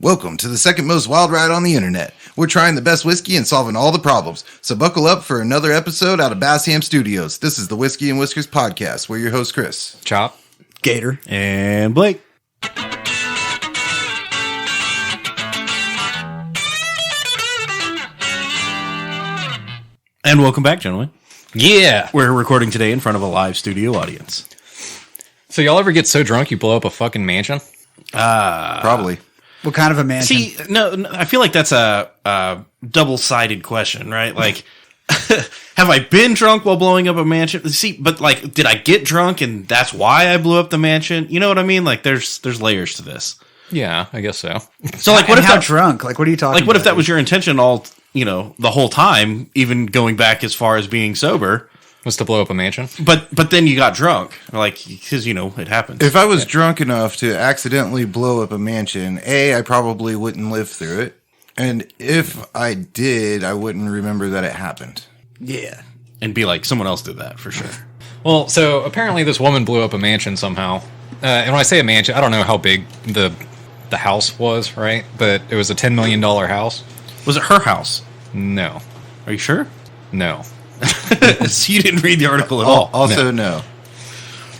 Welcome to the second most wild ride on the internet. We're trying the best whiskey and solving all the problems. So buckle up for another episode out of Bassham Studios. This is the Whiskey and Whiskers podcast. We're your host, Chris. Chop. Gator. And Blake. And welcome back, gentlemen. Yeah. We're recording today in front of a live studio audience. So y'all ever get so drunk you blow up a fucking mansion? Probably. What kind of a mansion? See, no, I feel like that's a double-sided question, right? Like, have I been drunk while blowing up a mansion? See, but like, did I get drunk and that's why I blew up the mansion? You know what I mean? Like, there's layers to this. Yeah, I guess so. So, like, what if how that drunk? Like, what are you talking? like, what about? if that was your intention all, the whole time, even going back as far as being sober? Was to blow up a mansion? But then you got drunk, like, because it happens. If I was drunk enough to accidentally blow up a mansion, I probably wouldn't live through it. And if I did, I wouldn't remember that it happened. Yeah. And be like, someone else did that for sure. Well, so apparently this woman blew up a mansion somehow. And when I say a mansion, I don't know how big the house was, right? But it was a $10 million house. Was it her house? No. Are you sure? No. So you didn't read the article at all. Also, no.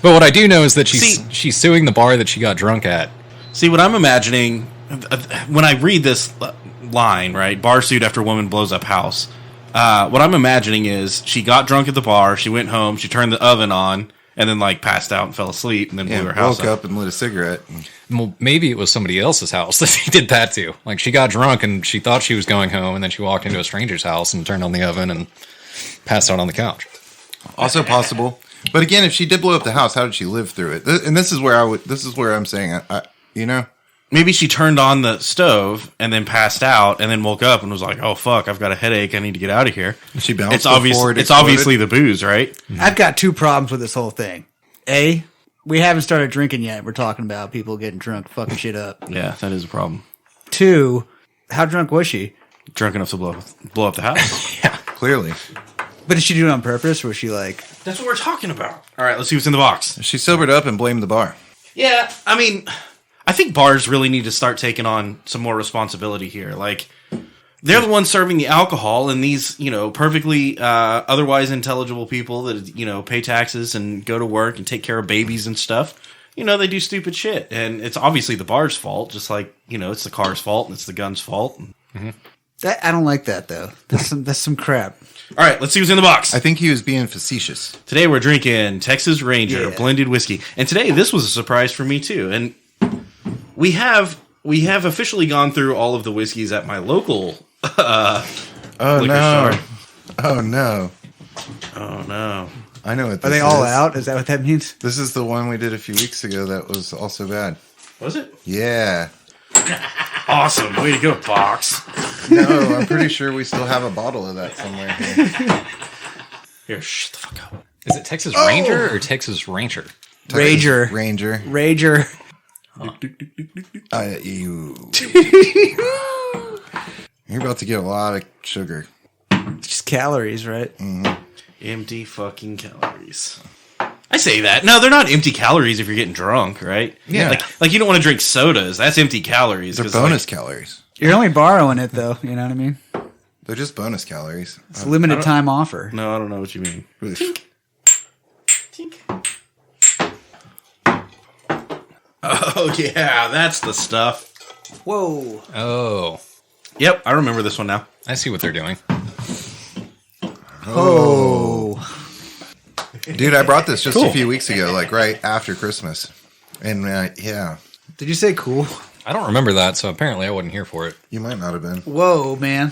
But what I do know is that she's suing the bar that she got drunk at. See, what I'm imagining, when I read this line, right, bar sued after woman blows up house, what I'm imagining is she got drunk at the bar, she went home, she turned the oven on, and then, like, passed out and fell asleep, and then blew her house woke up and lit a cigarette. Well, maybe it was somebody else's house that she did that to. Like, she got drunk and she thought she was going home, and then she walked into a stranger's house and turned on the oven and passed out on the couch. Also possible. But again, if she did blow up the house, how did she live through it? And this is where I'm saying, Maybe she turned on the stove and then passed out and then woke up and was like, "Oh fuck, I've got a headache. I need to get out of here." She bounced It's obviously the booze, right? I've got two problems with this whole thing. A, we haven't started drinking yet. We're talking about people getting drunk, fucking shit up. Yeah, that is a problem. Two, how drunk was she? Drunk enough to blow up the house. Yeah. Clearly. But did she do it on purpose, or was she like... That's what we're talking about. All right, let's see what's in the box. She sobered up and blamed the bar. Yeah, I mean, I think bars really need to start taking on some more responsibility here. Like, they're the ones serving the alcohol, and these, perfectly otherwise intelligible people that, pay taxes and go to work and take care of babies and stuff, they do stupid shit. And it's obviously the bar's fault, just like, it's the car's fault and it's the gun's fault. Mm-hmm. I don't like that, though. That's some crap. All right, let's see what's in the box. I think he was being facetious. Today we're drinking Texas Ranger blended whiskey. And today this was a surprise for me too. And we have officially gone through all of the whiskeys at my local liquor store. Oh no. Oh no. I know what this is. Are they all out? Is that what that means? This is the one we did a few weeks ago that was also bad. Was it? Yeah. Awesome. Way to go, Fox. No, I'm pretty sure we still have a bottle of that somewhere here. Here, shut the fuck up. Is it Texas Ranger or Texas Rancher? Ranger. Ranger. You're about to get a lot of sugar. Just calories, right? Mm-hmm. Empty fucking calories. I say that. No, they're not empty calories if you're getting drunk, right? Yeah. Like you don't want to drink sodas. That's empty calories. They're bonus calories. You're only borrowing it, though. You know what I mean? They're just bonus calories. It's a limited time offer. No, I don't know what you mean. Tink. Oh, yeah, that's the stuff. Whoa. Oh. Yep, I remember this one now. I see what they're doing. Oh. Dude, I brought this just a few weeks ago, like right after Christmas. And yeah. Did you say cool? I don't remember that, so apparently I wasn't here for it. You might not have been. Whoa, man.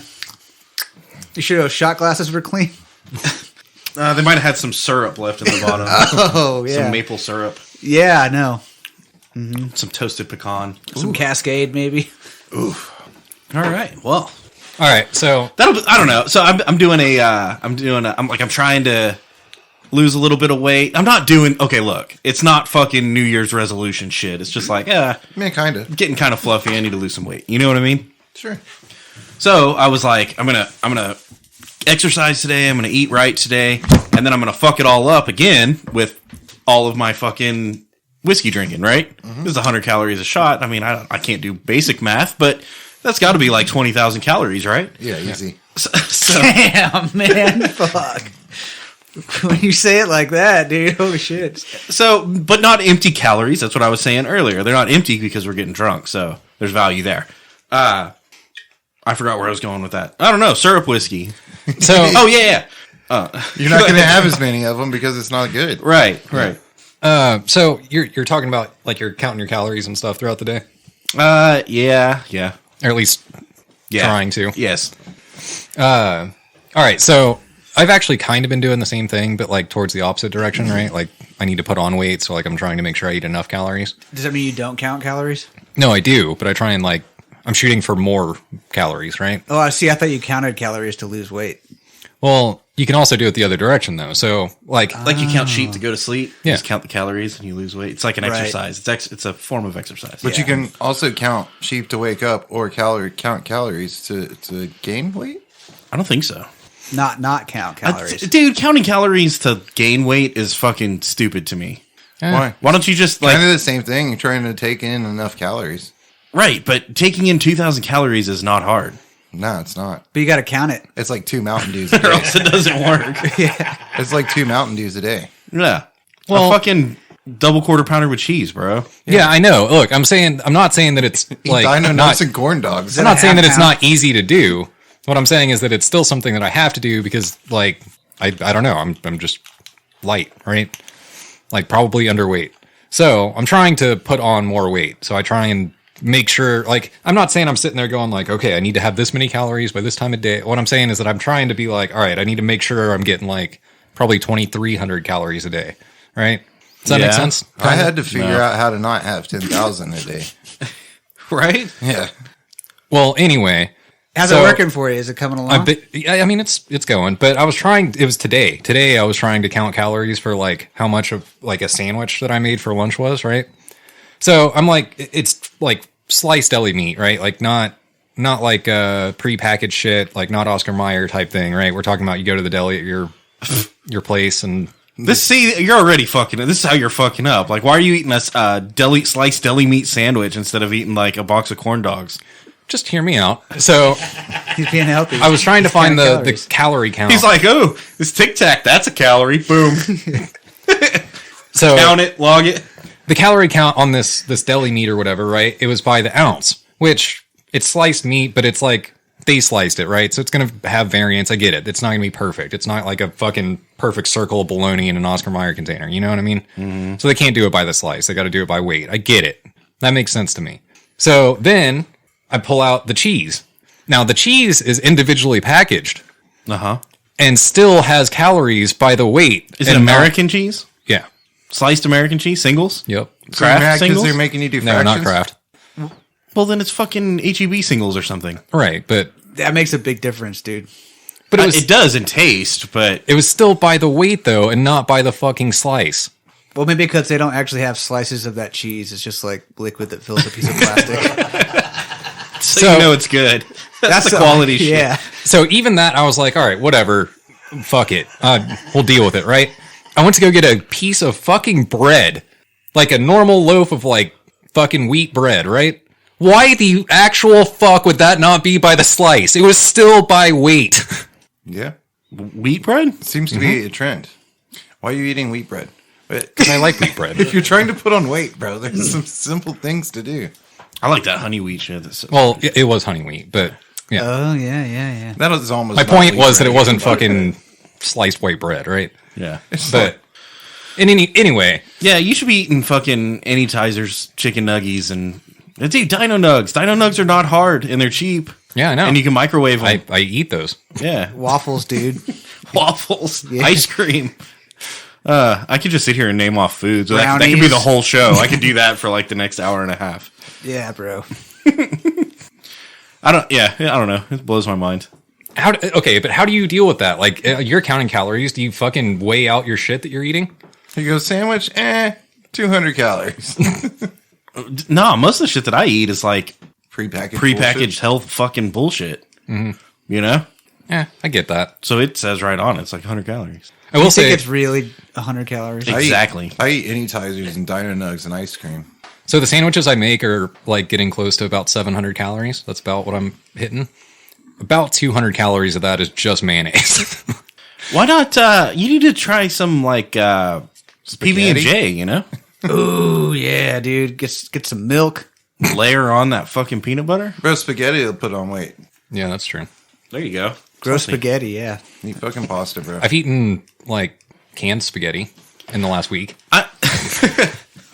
You sure those shot glasses were clean? They might have had some syrup left in the bottom. Oh, yeah. Some maple syrup. Yeah, I know. Mm-hmm. Some toasted pecan. Some Cascade, maybe. Oof. All right. Well. All right. So I don't know. So I'm trying to lose a little bit of weight. I'm not doing. Okay, look. It's not fucking New Year's resolution shit. It's just like, kind of getting kind of fluffy. I need to lose some weight. You know what I mean? Sure. So I was like, I'm gonna exercise today. I'm gonna eat right today, and then I'm gonna fuck it all up again with all of my fucking whiskey drinking, right? This is 100 calories a shot. I mean, I can't do basic math, but that's got to be like 20,000 calories, right? Yeah, easy. So, Damn, man. Fuck. When you say it like that, dude, holy shit. so, but not empty calories. That's what I was saying earlier. They're not empty because we're getting drunk, so there's value there. I forgot where I was going with that. I don't know. Syrup whiskey. So, Oh, yeah. You're not going to have as many of them because it's not good. Right. so you're talking about like you're counting your calories and stuff throughout the day, Yeah. or at least trying to. Yes. All right, so I've actually kind of been doing the same thing, but like towards the opposite direction, right? Like I need to put on weight, so like I'm trying to make sure I eat enough calories. Does that mean you don't count calories? No, I do, but I try and like I'm shooting for more calories, right? Oh, I see. I thought you counted calories to lose weight. Well, you can also do it the other direction though. So like Like you count sheep to go to sleep. Yeah. You just count the calories and you lose weight. It's like an Right. exercise. It's a form of exercise. But you can also count sheep to wake up or count calories to gain weight. I don't think so. Not count calories. Dude, counting calories to gain weight is fucking stupid to me. Why? Why don't you just like Kind of the same thing. You're trying to take in enough calories. right? But taking in 2,000 calories is not hard. No, it's not. But you got to count it. It's like 2 Mountain Dews a Or day. else it doesn't work. It's like 2 Mountain Dews a day. Yeah. Well- a fucking double quarter pounder with cheese, bro. yeah, I know. Look, I'm not saying that it's like Dino not, nuts and corn dogs. I'm not saying that it's half not easy to do. What I'm saying is that it's still something that I have to do because like I don't know, I'm just light, right? Like probably underweight. So I'm trying to put on more weight. So I try and make sure, like, I'm not saying I'm sitting there going like, okay, I need to have this many calories by this time of day. What I'm saying is that I'm trying to be like, all right, I need to make sure I'm getting like probably 2,300 calories a day, right? Does that make Yeah. sense? I had to figure out how to not have 10,000 a day. Right? Yeah. Well, anyway, How's So- it working for you? Is it coming along? I mean, it's going, but I was trying. It was today. Today, I was trying to count calories for like how much of like a sandwich that I made for lunch was, right? So I'm like, it's like sliced deli meat, right? Like not like prepackaged shit, like not Oscar Mayer type thing, right? We're talking about you go to the deli at your place and You're already fucking. This is how you're fucking up. Like, why are you eating a sliced deli meat sandwich instead of eating like a box of corn dogs? just hear me out. So He's being healthy. I was trying to He's find counting the calories. calorie count. He's like, oh, this Tic Tac, that's a calorie. Boom. so Count it, log it. the calorie count on this deli meat or whatever, right? It was by the ounce, which it's sliced meat, but it's like they sliced it, right? So it's going to have variance. I get it. It's not going to be perfect. It's not like a fucking perfect circle of bologna in an Oscar Mayer container. You know what I mean? Mm-hmm. So they can't do it by the slice. They got to do it by weight. I get it. That makes sense to me. So then I pull out the cheese. Now the cheese is individually packaged and still has calories by the weight. Is it and not- American cheese? Yeah. Sliced American cheese? Singles? Yep. So you're mad Kraft because singles? they're making you do No, fractions? not Kraft. Well, then it's fucking HEB singles or something. Right, but That makes a big difference, dude. It does in taste, but it was still by the weight though, and not by the fucking slice. Well, maybe because they don't actually have slices of that cheese. It's just like liquid that fills a piece of plastic. so you know it's good. That's the quality shit. Yeah. So even that, I was like, all right, whatever, fuck it, we'll deal with it, right? I went to go get a piece of fucking bread, like a normal loaf of like fucking wheat bread, right? Why the actual fuck would that not be by the slice? It was still by weight. Yeah. Wheat bread? Seems to be a trend. Why are you eating wheat bread? Because I like wheat bread. If you're trying to put on weight, bro, there's some simple things to do. I like that honey wheat shit. Well, it was honey wheat, but yeah. Oh, yeah. That is almost My not point wheat was that bread. it wasn't fucking sliced white bread, right? Yeah. But anyway, Yeah, you should be eating fucking Anytizers chicken nuggies and dude, Dino Nugs. Dino Nugs are not hard and they're cheap. yeah, I know. And you can microwave them. I eat those. Yeah. Waffles, dude. Waffles, Yeah. ice cream. I could just sit here and name off foods. That could be Brownies. the whole show. I could do that for like the next hour and a half. Yeah, bro. I don't know. It blows my mind. Okay, but how do you deal with that? Like, you're counting calories. Do you fucking weigh out your shit that you're eating? You go sandwich, 200 calories. No, most of the shit that I eat is like Prepackaged prepackaged health fucking bullshit. Mm-hmm. You know? Yeah, I get that. So it says right on it, it's like 100 calories. I will I think say, it's really 100 calories. Exactly. I eat any Tizers and Dino Nugs and ice cream. so the sandwiches I make are like getting close to about 700 calories. That's about what I'm hitting. About 200 calories of that is just mayonnaise. Why not? You need to try some like PB&J. You know, Ooh, yeah, dude. Get some milk. layer on that fucking peanut butter. Bro, spaghetti will put on weight. Yeah, that's true. There you go. Gross Something. spaghetti, yeah. Eat fucking pasta, bro. I've eaten like canned spaghetti in the last week.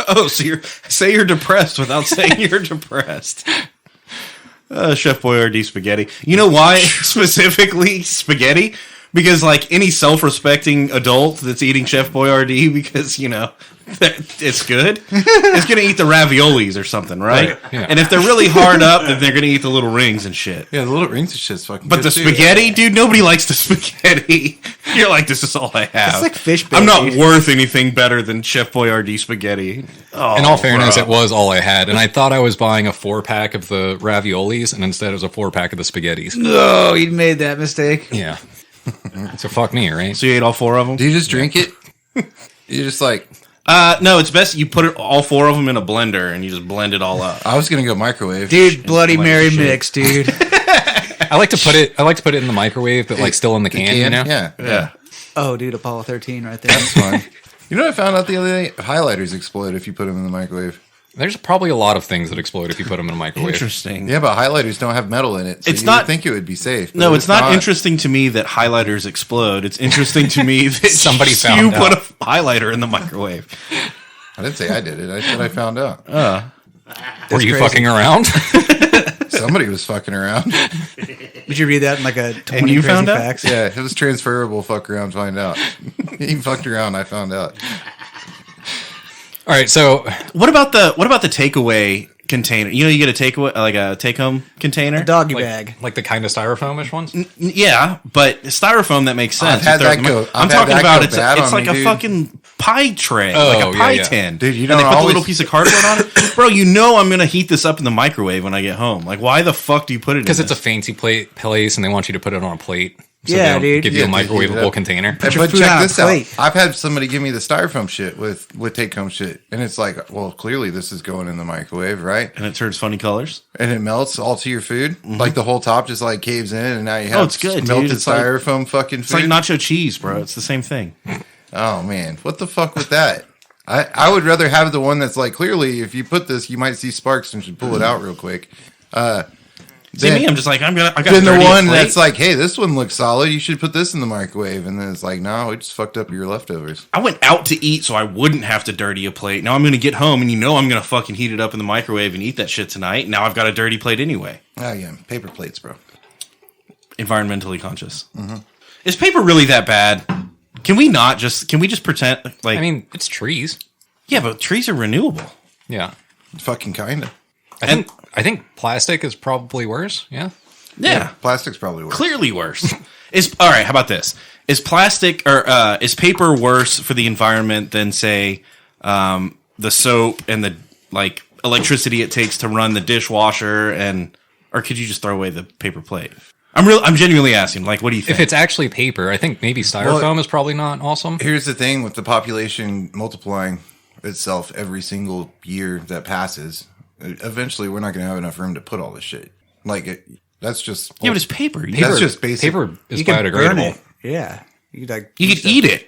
Oh, so you're depressed without saying you're depressed. Chef Boyardee spaghetti. You know why specifically spaghetti? Because like any self-respecting adult that's eating Chef Boyardee, because you know it's good, it's gonna eat the raviolis or something, right? Right, yeah. And if they're really hard up, then they're gonna eat the little rings and shit. Yeah, the little rings of shit's fucking But good the too. spaghetti, dude, nobody likes the spaghetti. You're like, this is all I have. It's like fish bait, I'm not dude. worth anything better than Chef Boyardee spaghetti. Oh, In all fairness, bro. it was all I had, and I thought I was buying a 4-pack of the raviolis, and instead it was a 4-pack of the spaghettis. No, you made that mistake. Yeah. So fuck me, right? So you ate all 4 of them? Do you just drink it? You just like, No, it's best you put all 4 of them in a blender and you just blend it all up. I was gonna go microwave. Dude, Bloody Like Mary shit. mix, dude. I like to put it in the microwave, but like still in the can, you know? Yeah. Yeah. Oh, dude, Apollo 13 right there. It's fun. You know what I found out the other day? Highlighters explode if you put them in the microwave. There's probably a lot of things that explode if you put them in a microwave. Interesting. Yeah, but highlighters don't have metal in it. So It's you not- would think it would be safe. but No, it's not interesting to me that highlighters explode. It's interesting to me that Somebody found you out. put a highlighter in the microwave. I didn't say I did it. I said I found out. Were you crazy. fucking around? Somebody was fucking around. Did you read that in like a 20 you crazy found out? facts? Yeah, it was transferable. Fuck around, find out. He fucked around. I found out. All right, so What about the takeaway container? You know, you get a takeaway, like a take-home container. A doggy bag. like the kind of styrofoamish ones. Yeah, but styrofoam that makes sense. I've had If they're- that go- I'm I've had talking that about go it's bad it's on like me, a dude. fucking pie tray, Oh, like a yeah, pie yeah. tin, Dude, you and don't they put the always- little piece of cardboard on it, bro. You know I'm gonna heat this up in the microwave when I get home. Like, why the fuck do you put it? Because in it's a this? fancy place, and they want you to put it on a plate. So Yeah, they don't dude. give you a Yeah, dude, microwavable yeah. container. But your food check on a this out. plate. I've had somebody give me the styrofoam shit with take home shit, and it's like, well, clearly this is going in the microwave, right? and it turns funny colors. And it melts all to your food. Like the whole top just like caves in, and now you have Oh, it's good, dude. melted It's like- styrofoam fucking It's food. like nacho cheese, bro. It's the same thing. Oh man, what the fuck with that? I would rather have the one that's like, clearly if you put this, you might see sparks and should pull it out real quick. See me? I'm just like I got. Then the dirty one plate. that's like, hey, this one looks solid. You should put this in the microwave. And then it's like, no, we just fucked up your leftovers. I went out to eat so I wouldn't have to dirty a plate. Now I'm going to get home and you know I'm going to fucking heat it up in the microwave and eat that shit tonight. Now I've got a dirty plate anyway. Oh yeah, paper plates, bro. Environmentally conscious. Is paper really that bad? Can we just pretend like I mean, it's trees. yeah, but trees are renewable. Yeah. Fucking kinda. I think plastic is probably worse. Yeah. Yeah. Plastic's probably worse. Clearly worse. Is all right, how about this? Is plastic or is paper worse for the environment than say the soap and the like electricity it takes to run the dishwasher or could you just throw away the paper plate? I'm genuinely asking, like, what do you think? If it's actually paper, I think maybe styrofoam is probably not awesome. Here's the thing with the population multiplying itself every single year that passes. Eventually, we're not going to have enough room to put all this shit. That's just yeah, but it's paper. That's just basic. Paper is You can burn biodegradable. it. Yeah. You could, like, You could eat it.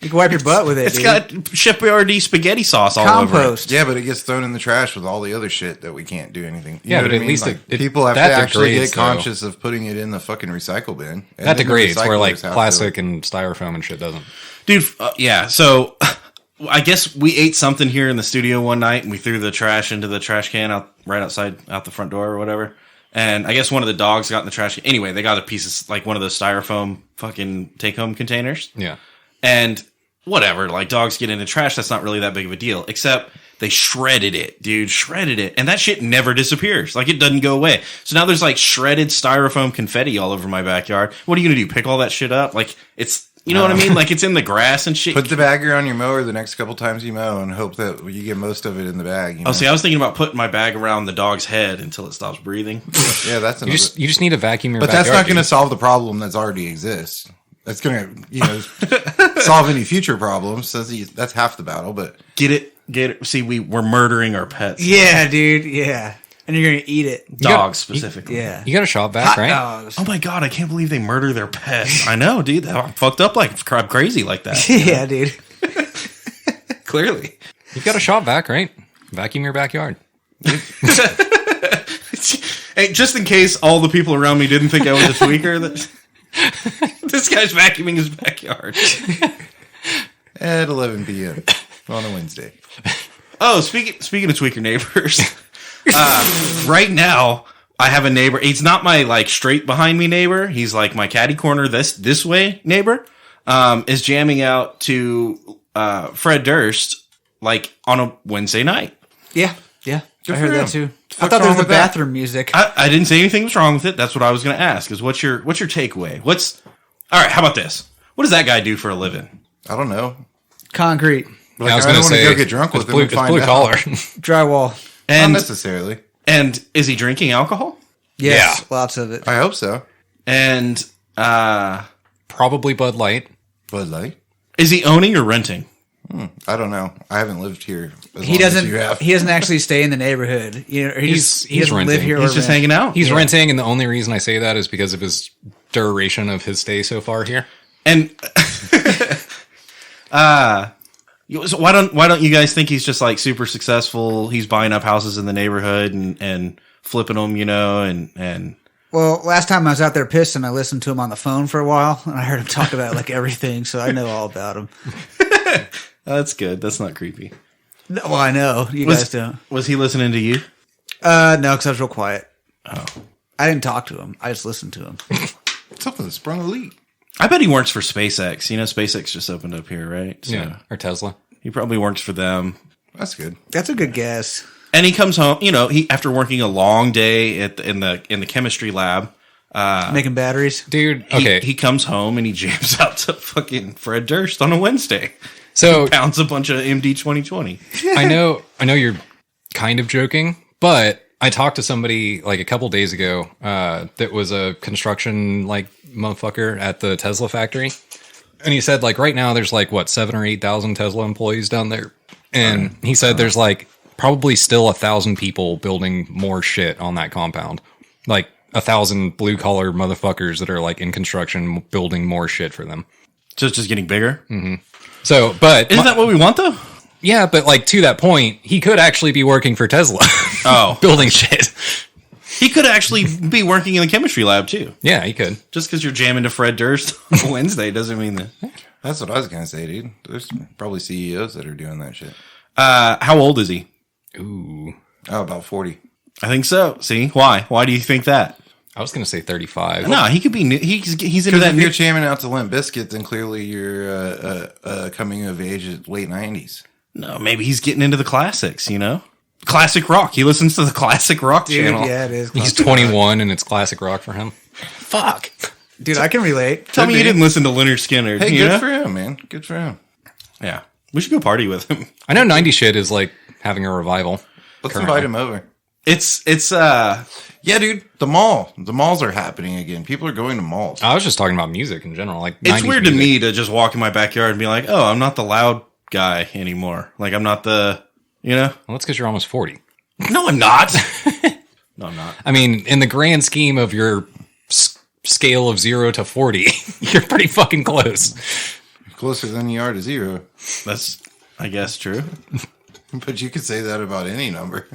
You can wipe your butt with it, It's dude. got Chef Boyardee spaghetti sauce all over it. compost. Yeah, but it gets thrown in the trash with all the other shit that we can't do anything. You Yeah, know but what I at mean? least Like, it- people have to that actually get degrades, though. conscious of putting it in the fucking recycle bin. And That then the degrades where like recyclers have to- plastic and styrofoam and shit doesn't. Dude, yeah, so I guess we ate something here in the studio one night and we threw the trash into the trash can out the front door or whatever. And I guess one of the dogs got in the trash can. Anyway, they got a piece of like one of those styrofoam fucking take home containers. Yeah. And whatever, like dogs get into trash, that's not really that big of a deal. Except they shredded it, dude, shredded it. And that shit never disappears. Like it doesn't go away. So now there's like shredded styrofoam confetti all over my backyard. What are you gonna do? Pick all that shit up? Like it's, you know what I mean? Like it's in the grass and shit. Put the bagger on your mower the next couple times you mow and hope that you get most of it in the bag. You know? Oh, see, I was thinking about putting my bag around the dog's head until it stops breathing. Yeah, that's another. You just need to vacuum your But that's backyard, not going to dude. solve the problem that's already exists. that's gonna solve any future problems. That's half the battle. But Get it. See, we're murdering our pets. Yeah, dude. Yeah. And you're going to eat it. Dogs specifically. Yeah. You got a shop vac, right? Dogs. Oh my god, I can't believe they murder their pets. I know, dude. I'm fucked up like crap crazy like that. Yeah, dude. Clearly. You got a shop vac, right? Vacuum your backyard. Hey, just in case all the people around me didn't think I was a tweaker, this guy's vacuuming his backyard. at 11 p.m. on a Wednesday. Oh, speaking of tweaker neighbors, right now I have a neighbor. He's not my like straight behind me neighbor. He's like my catty corner this way neighbor. Is jamming out to Fred Durst like on a Wednesday night. Yeah. Yeah. Good I for heard him. that too. I What's thought there wrong was the with that? bathroom music. I didn't say anything was wrong with it. That's what I was going to ask. Is what's your takeaway? All right? How about this? What does that guy do for a living? I don't know. Concrete. Like, I was I going to don't want say to go get drunk with it's him and it's find blue out. collar. Drywall. Not And necessarily. is he drinking alcohol? Yes. Yeah. Lots of it. I hope so. And Probably Bud Light. Bud Light. is he owning or renting? I don't know. I haven't lived here. As He long as doesn't. you have. He doesn't actually stay in the neighborhood. You know, he He's doesn't live renting. here. He's or just rent. hanging out. He's renting, and the only reason I say that is because of his duration of his stay so far here. And so why don't you guys think he's just like super successful? He's buying up houses in the neighborhood and flipping them, and Well, last time I was out there pissing, I listened to him on the phone for a while, and I heard him talk about like everything, so I know all about him. that's good. That's not creepy. No, well, I know you guys don't. Was he listening to you? No, because I was real quiet. Oh, I didn't talk to him. I just listened to him. Something sprung a leak. I bet he works for SpaceX. SpaceX just opened up here, right? So Yeah, or Tesla. he probably works for them. That's good. That's a good guess. And he comes home, he after working a long day in the chemistry lab. Making batteries. Dude, He, okay. he comes home and he jams out to fucking Fred Durst on a Wednesday. So Pounds a bunch of MD 2020. I know you're kind of joking, but I talked to somebody like a couple days ago that was a construction like motherfucker at the Tesla factory. And he said like right now there's like 7,000 or 8,000 Tesla employees down there. And he said there's like probably still 1,000 people building more shit on that compound. Like 1,000 blue collar motherfuckers that are like in construction building more shit for them. So it's just getting bigger. So, but Isn't that what we want though? yeah, but like to that point, he could actually be working for Tesla. Oh. Building shit. He could actually be working in the chemistry lab too. Yeah, he could. Just because you're jamming to Fred Durst on Wednesday doesn't mean that. That's what I was gonna say, dude. There's probably CEOs that are doing that shit. How old is he? Ooh. Oh, about 40. I think so. See, why? Why do you think that? I was going to say 35. No, he could be. He's into Because that. if you're New, jamming out to Limp Bizkit, then clearly you're coming of age at late 90s. no, maybe he's getting into the classics. Classic rock. He listens to the classic rock Dude, channel. yeah, it is. He's 21 and it's classic rock for him. Fuck. Dude, I can relate. Tell me be. you didn't listen to Leonard Skinner. Hey, you good know? for him, man. Good for him. Yeah, we should go party with him. I know 90 shit is like having a revival. Let's currently. invite him over. It's Yeah, dude. The malls are happening again. People are going to malls. I was just talking about music in general. Like It's 90s weird to music. me to just walk in my backyard and be like, oh, I'm not the loud guy anymore. Like, I'm not the, Well, that's because you're almost 40. No, I'm not. No, I'm not. I mean, in the grand scheme of your scale of 0 to 40, you're pretty fucking close. Closer than you are to 0. That's, I guess, true. But you could say that about any number.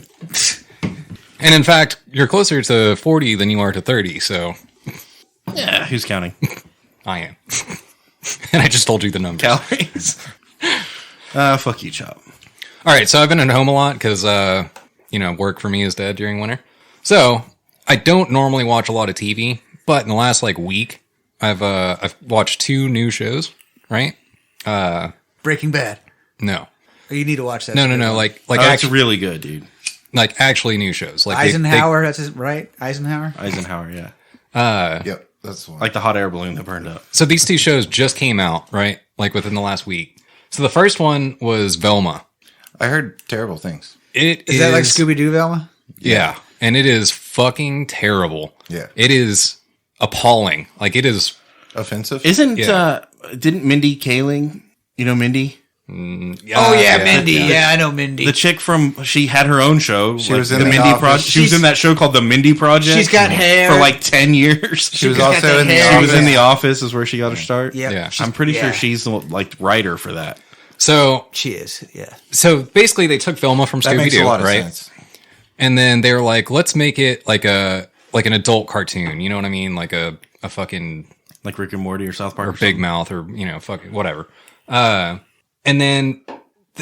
And in fact, you're closer to 40 than you are to 30, so Yeah, who's counting? I am. And I just told you the numbers. Calories. Fuck you, Chop. All right, so I've been at home a lot because, work for me is dead during winter. So I don't normally watch a lot of TV, but in the last week, I've watched 2 new shows. Right? Breaking Bad. No, You need to watch that. no. shit. That's really good, dude. Actually new shows. Like Eisenhower. That's his, right. Eisenhower. Eisenhower, yeah. Yep, that's the one. Like the hot air balloon that burned up. So these 2 shows just came out, right? Like within the last week. So the first one was Velma. I heard terrible things. It Is that like Scooby Doo, Velma? Yeah, and it is fucking terrible. Yeah. It is appalling. Like it is offensive. Didn't Mindy Kaling, you know Mindy? Mindy. Yeah, I know Mindy. The chick she had her own show. She was in the The Mindy Office. Project. She was in that show called The Mindy Project. She's got hair. For like 10 years. She was got also the in The hair. She Office. was in The Office is where she got her start. Yep. Yeah. I'm pretty sure she's the writer for that. So She is, yeah. so basically they took Velma from That makes a Scooby-Doo, lot of right? sense. And then they were like, let's make it like an adult cartoon. You know what I mean? Like a fucking Like Rick and Morty or South Park. or Big Mouth or fucking whatever. And then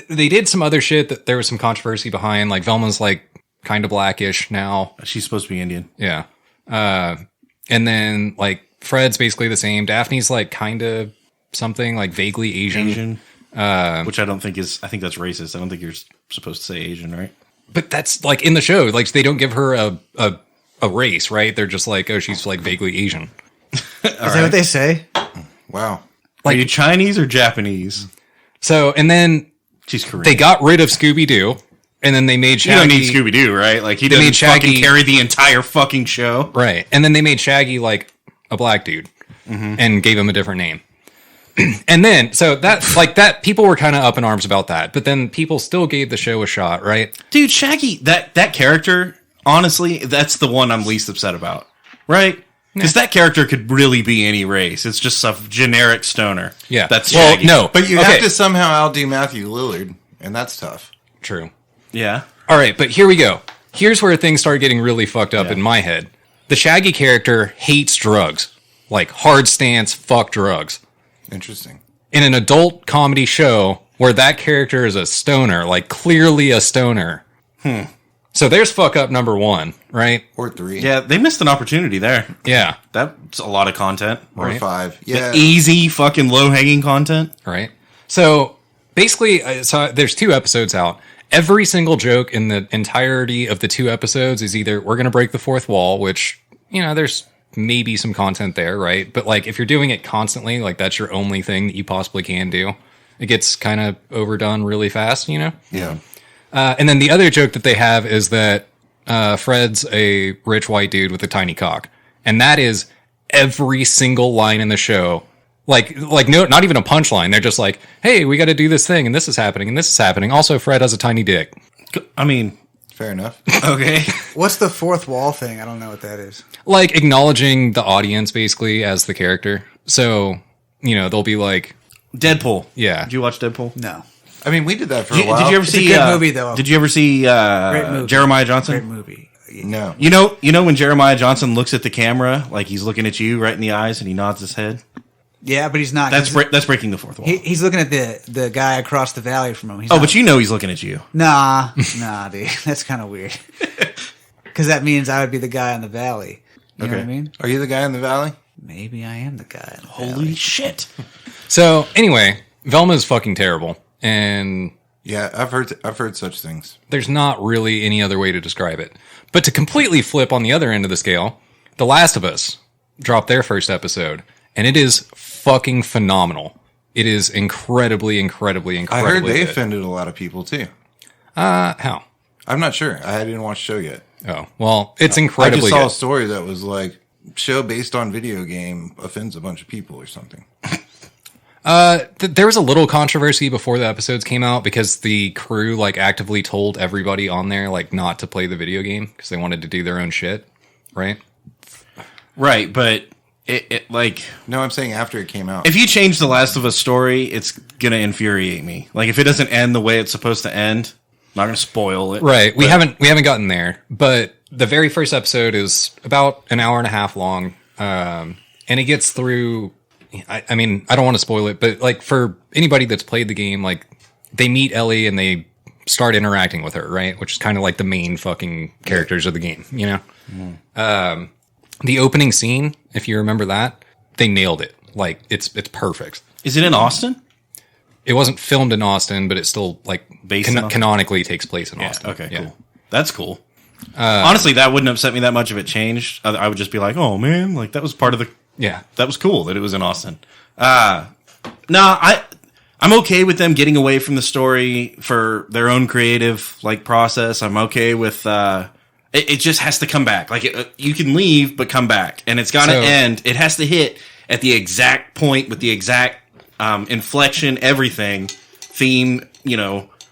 they did some other shit that there was some controversy behind. Like Velma's like kind of blackish now. She's supposed to be Indian. Yeah. And then like Fred's basically the same. Daphne's like kind of something like vaguely Asian. Which I don't think I think that's racist. I don't think you're supposed to say Asian, right? But that's like in the show. Like they don't give her a race, right? They're just like, oh, she's like vaguely Asian. Is that what they say? Wow. Are you Chinese or Japanese? So, and then She's Korean. they got rid of Scooby-Doo, and then they made You don't Shaggy. need Scooby-Doo, right? Like, he They doesn't made Shaggy- fucking carry the entire fucking show. Right. And then they made Shaggy like a black dude and gave him a different name. And then, so that people were kind of up in arms about that, but then people still gave the show a shot, right? Dude, Shaggy, that character, honestly, that's the one I'm least upset about, right? Because that character could really be any race. It's just a generic stoner. Yeah. That's well, Shaggy. no. But you Okay. have to somehow outdo Matthew Lillard, and that's tough. True. Yeah. All right, but here we go. Here's where things start getting really fucked up in my head. The Shaggy character hates drugs. Like, hard stance, fuck drugs. Interesting. In an adult comedy show where that character is a stoner, like clearly a stoner. So there's fuck up number one, right? Or 3. Yeah, they missed an opportunity there. Yeah, That's a lot of content. Or right. 5. Yeah. Easy fucking low-hanging content. right. So basically, there's 2 episodes out. Every single joke in the entirety of the 2 episodes is either we're going to break the fourth wall, which, there's maybe some content there, right? But like if you're doing it constantly, like that's your only thing that you possibly can do, it gets kind of overdone really fast, Yeah. And then the other joke that they have is that Fred's a rich white dude with a tiny cock. And that is every single line in the show. Like no, not even a punchline. They're just like, hey, we got to do this thing, and this is happening, and this is happening. Also, Fred has a tiny dick. I mean, Fair enough. okay. What's the fourth wall thing? I don't know what that is. Like acknowledging the audience basically as the character. So, they'll be like, Deadpool. Yeah. Did you watch Deadpool? No. I mean, we did that for a while. Did you ever It's see a good movie, though. Did you ever see Great movie. Jeremiah Great Johnson? movie. No. You know when Jeremiah Johnson looks at the camera, like he's looking at you right in the eyes, and he nods his head. Yeah, but he's not. That's breaking the fourth wall. He's looking at the guy across the valley from him. He's Oh, not- but he's looking at you. Nah, dude. That's kind of weird. Because that means I would be the guy in the valley. You know what I Okay. mean? Are you the guy in the valley? Maybe I am the guy in the Holy valley. shit! so anyway, Velma's fucking terrible. And Yeah, I've heard such things. there's not really any other way to describe it. But to completely flip on the other end of the scale, The Last of Us dropped their first episode, and it is fucking phenomenal. It is incredibly, incredibly, I incredibly heard they good. offended a lot of people too. How? I'm not sure. I didn't watch the show yet. Oh, well, it's I incredibly just saw a good. story that was like, show based on video game offends a bunch of people or something. There was a little controversy before the episodes came out because the crew like actively told everybody on there like not to play the video game because they wanted to do their own shit, right? Right, but it like No, I'm saying after it came out. if you change the Last of Us story, it's gonna infuriate me. Like if it doesn't end the way it's supposed to end, I'm not gonna spoil it. Right. We but- haven't gotten there, but the very first episode is about an hour and a half long, and it gets through. I mean, I don't want to spoil it, but like for anybody that's played the game, like they meet Ellie and they start interacting with her, right? Which is kind of like the main fucking characters of the game, The opening scene, if you remember that, they nailed it. Like it's perfect. Is it in Austin? It wasn't filmed in Austin, but it still like Based in Austin? canonically takes place in Austin. Okay, cool. That's cool. Honestly, that wouldn't upset me that much if it changed. I would just be like, oh man, like that was part of the. Yeah. That was cool that it was in Austin. I'm okay with them getting away from the story for their own creative like process. I'm okay with it just has to come back. Like you can leave but come back, and it's got to So- end. It has to hit at the exact point with the exact inflection, everything, theme,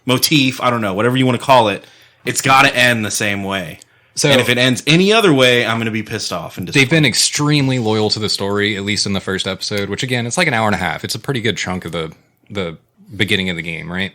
motif, I don't know, whatever you want to call it, it's got to end the same way. So, and if it ends any other way, I'm going to be pissed off. And they've been extremely loyal to the story, at least in the first episode, which again, it's like an hour and a half. It's a pretty good chunk of the beginning of the game, right?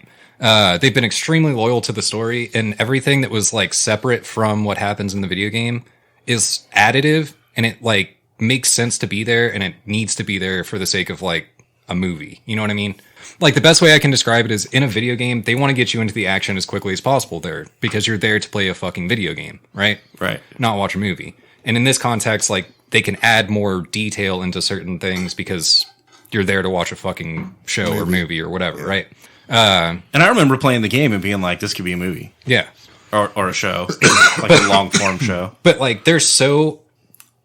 They've been extremely loyal to the story, and everything that was like separate from what happens in the video game is additive, and it like makes sense to be there, and it needs to be there for the sake of like a movie. You know what I mean? Like the best way I can describe it is in a video game, they want to get you into the action as quickly as possible there because you're there to play a fucking video game, right? Right. Not watch a movie. And in this context, like they can add more detail into certain things because you're there to watch a fucking show or movie or whatever, right? And I remember playing the game and being like, this could be a movie. Yeah. Or a show. Like a long form show. But like they're so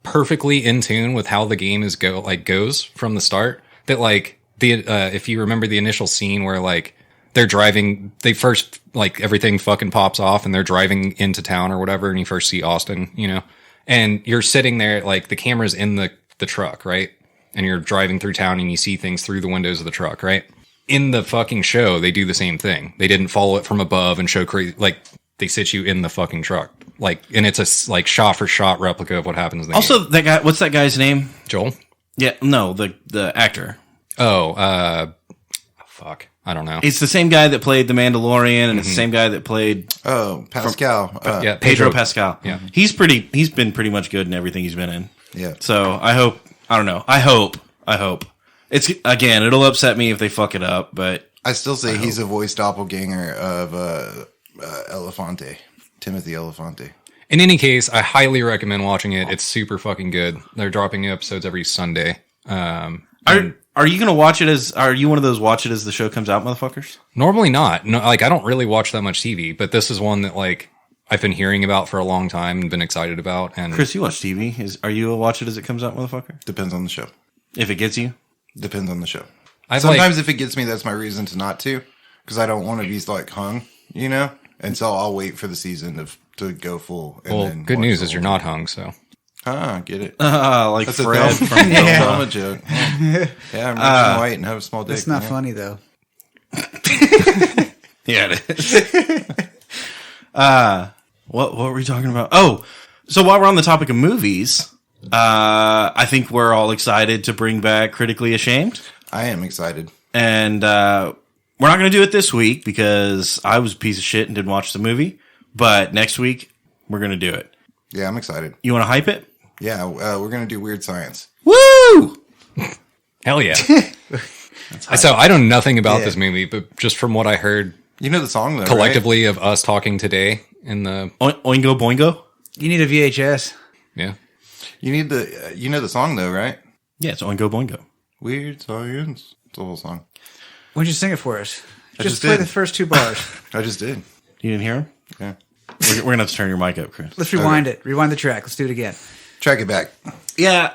perfectly in tune with how the game goes from the start that like if you remember the initial scene where like they're driving, they first like everything fucking pops off and they're driving into town or whatever, and you first see Austin, and you're sitting there like the camera's in the truck, right? And you're driving through town and you see things through the windows of the truck, right? In the fucking show, they do the same thing. They didn't follow it from above and show crazy, like they sit you in the fucking truck, like, and it's a like shot for shot replica of what happens in the also, game. that guy, what's that guy's name? Joel? Yeah, no, the actor. Fuck. I don't know. It's the same guy that played The Mandalorian, and it's the same guy that played Pascal. Yeah, Pedro Pascal. Yeah. He's been pretty much good in everything he's been in. Yeah. So I hope. It's, again, it'll upset me if they fuck it up, but I still say he's a voice doppelganger of Elefante. Timothy Elefante. In any case, I highly recommend watching it. It's super fucking good. They're dropping new episodes every Sunday. Are you gonna watch it are you one of those watch it as the show comes out motherfuckers? Normally not. No, like I don't really watch that much TV, but this is one that like I've been hearing about for a long time and been excited about. And Chris, you watch TV. Are you a watch it as it comes out motherfucker? Depends on the show. If it gets you? Depends on the show. I've Sometimes if it gets me, that's my reason to not to, because I don't want to be like hung, and so I'll wait for the season to go full. And well, then good watch news the is you're whole not thing. hung, so. Get it? Like That's Fred a from Thelma joke. Yeah, I'm rich and white and have a small dick. It's not funny though. Yeah, it is. What were we talking about? Oh, so while we're on the topic of movies, I think we're all excited to bring back Critically Ashamed. I am excited. And we're not going to do it this week because I was a piece of shit and didn't watch the movie. But next week, we're going to do it. Yeah, I'm excited. You want to hype it? Yeah, we're going to do Weird Science. Woo! Hell yeah. So I know nothing about this movie, but just from what I heard You know the song, though, collectively of us talking today in the... Oingo Boingo? You need a VHS. Yeah. right? You know the song, though, right? Yeah, it's Oingo Boingo. Weird Science. It's the whole song. Why don't you sing it for us? just play did. the first two bars. I just did. You didn't hear him? Yeah. We're going to have to turn your mic up, Chris. Let's rewind it. Rewind the track. Let's do it again. Track it back. Yeah,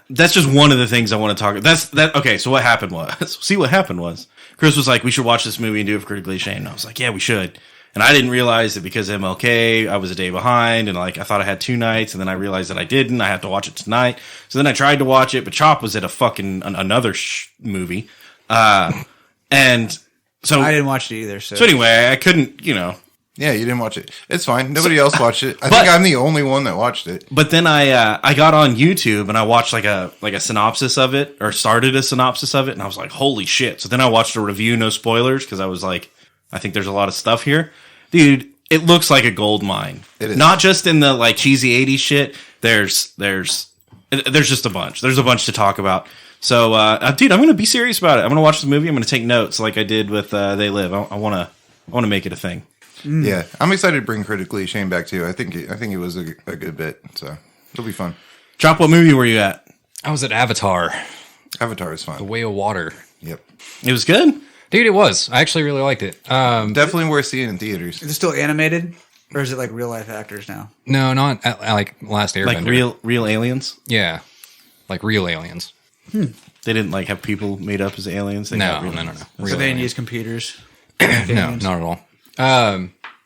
that's just one of the things I want to talk about. Okay, so what happened was, Chris was like, we should watch this movie and do it for Critically Ashamed. And I was like, yeah, we should. And I didn't realize that because MLK, I was a day behind, and like I thought I had 2 nights, and then I realized that I didn't. I have to watch it tonight. So then I tried to watch it, but Chop was at a fucking another movie, and so I didn't watch it either. So anyway, I couldn't, Yeah, you didn't watch it. It's fine. Nobody else watched it. I think I'm the only one that watched it. But then I got on YouTube and I watched like a synopsis of it, or started a synopsis of it, and I was like, holy shit. So then I watched a review, no spoilers, because I was like, I think there's a lot of stuff here. Dude, it looks like a gold mine. It is. Not just in the like cheesy 80s shit. There's just a bunch. There's a bunch to talk about. So dude, I'm gonna be serious about it. I'm gonna watch the movie, I'm gonna take notes like I did with They Live. I wanna make it a thing. Yeah, I'm excited to bring Critically Ashamed back too. I think it was a good bit, so it'll be fun. Chop, what movie were you at? I was at Avatar, Avatar is The fun. Way of Water. Yep, It was good. Dude, it was. I actually really liked it. definitely worth seeing in theaters. is it still animated, or is it like real life actors now? No, not like Last Airbender. Like real aliens. Yeah, like real aliens. They didn't like have people made up as aliens. They No, got real no. aliens. So Real they didn't aliens. use computers. No, not at all.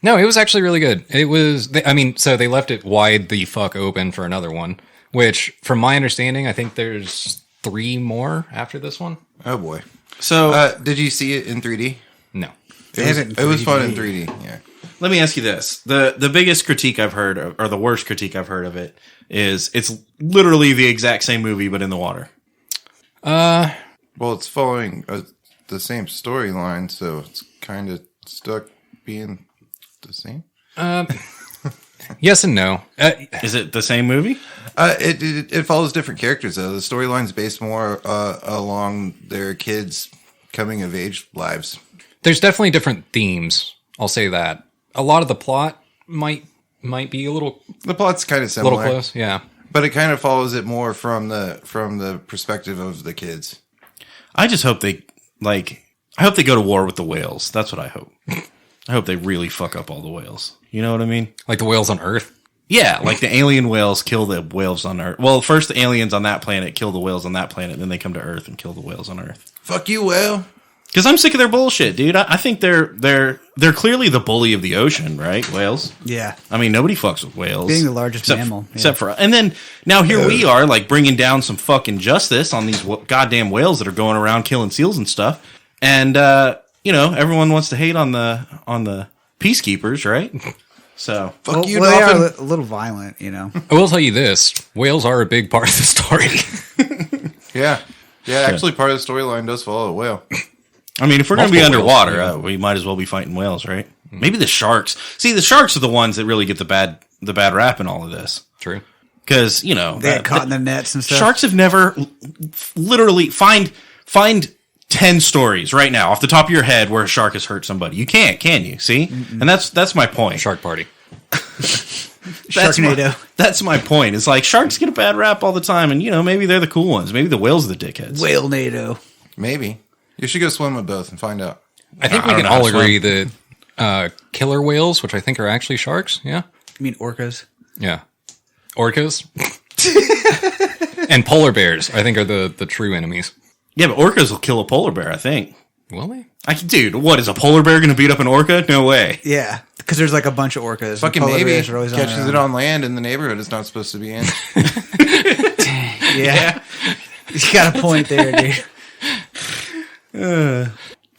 No, it was actually really good. It was, so they left it wide the fuck open for another one, which from my understanding, I think there's 3 more after this one. Oh boy. So Did you see it in 3D? No. It was fun in 3D. Yeah. let me ask you this: the biggest critique I've heard, or the worst critique I've heard of it, is it's literally the exact same movie but in the water. Well, it's following the same storyline, so it's kind of stuck being the same. Yes and no. Is it the same movie? It follows different characters, though. The storyline's based more along their kids' coming of age lives. There's definitely different themes. I'll say that. A lot of the plot might be a little The plot's kind of similar, close. Yeah. but it kind of follows it more from the perspective of the kids. I just hope I hope they go to war with the whales. That's what I hope. I hope they really fuck up all the whales. You know what I mean? Like the whales on Earth. Yeah, like the alien whales kill the whales on Earth. Well, first the aliens on that planet kill the whales on that planet, then they come to Earth and kill the whales on Earth. Fuck you, whale. Because I'm sick of their bullshit, dude. I think they're clearly the bully of the ocean, right? Whales. Yeah. I mean, nobody fucks with whales. Being the largest mammal. Yeah. Except for... And then, now here we are, like, bringing down some fucking justice on these goddamn whales that are going around killing seals and stuff. And, everyone wants to hate on the peacekeepers, right? So... Fuck you, they dolphin. are a little violent, you know. I will tell you this: whales are a big part of the story. Yeah. Actually, part of the storyline does follow a whale. I mean, if we're going to be Multiple whales, underwater, we might as well be fighting whales, right? Maybe the sharks. See, the sharks are the ones that really get the bad rap in all of this. True. Because, They get caught in the nets and stuff. Sharks have never literally find 10 stories right now off the top of your head where a shark has hurt somebody. You can't, can you? See? Mm-mm. And that's my point. Shark party. Sharknado. That's my point. It's like sharks get a bad rap all the time, and maybe they're the cool ones. Maybe the whales are the dickheads. Whale-nado. Maybe. You should go swim with both and find out. I think we can all agree that killer whales, which I think are actually sharks, yeah? You mean orcas? Yeah. Orcas. And polar bears, I think, are the true enemies. Yeah, but orcas will kill a polar bear, I think. Will they? Dude, what, is a polar bear going to beat up an orca? No way. Yeah, because there's like a bunch of orcas. Fucking Polar maybe bears are always catches around. it on land in the neighborhood it's not supposed to be in. Yeah. You got a point there, dude.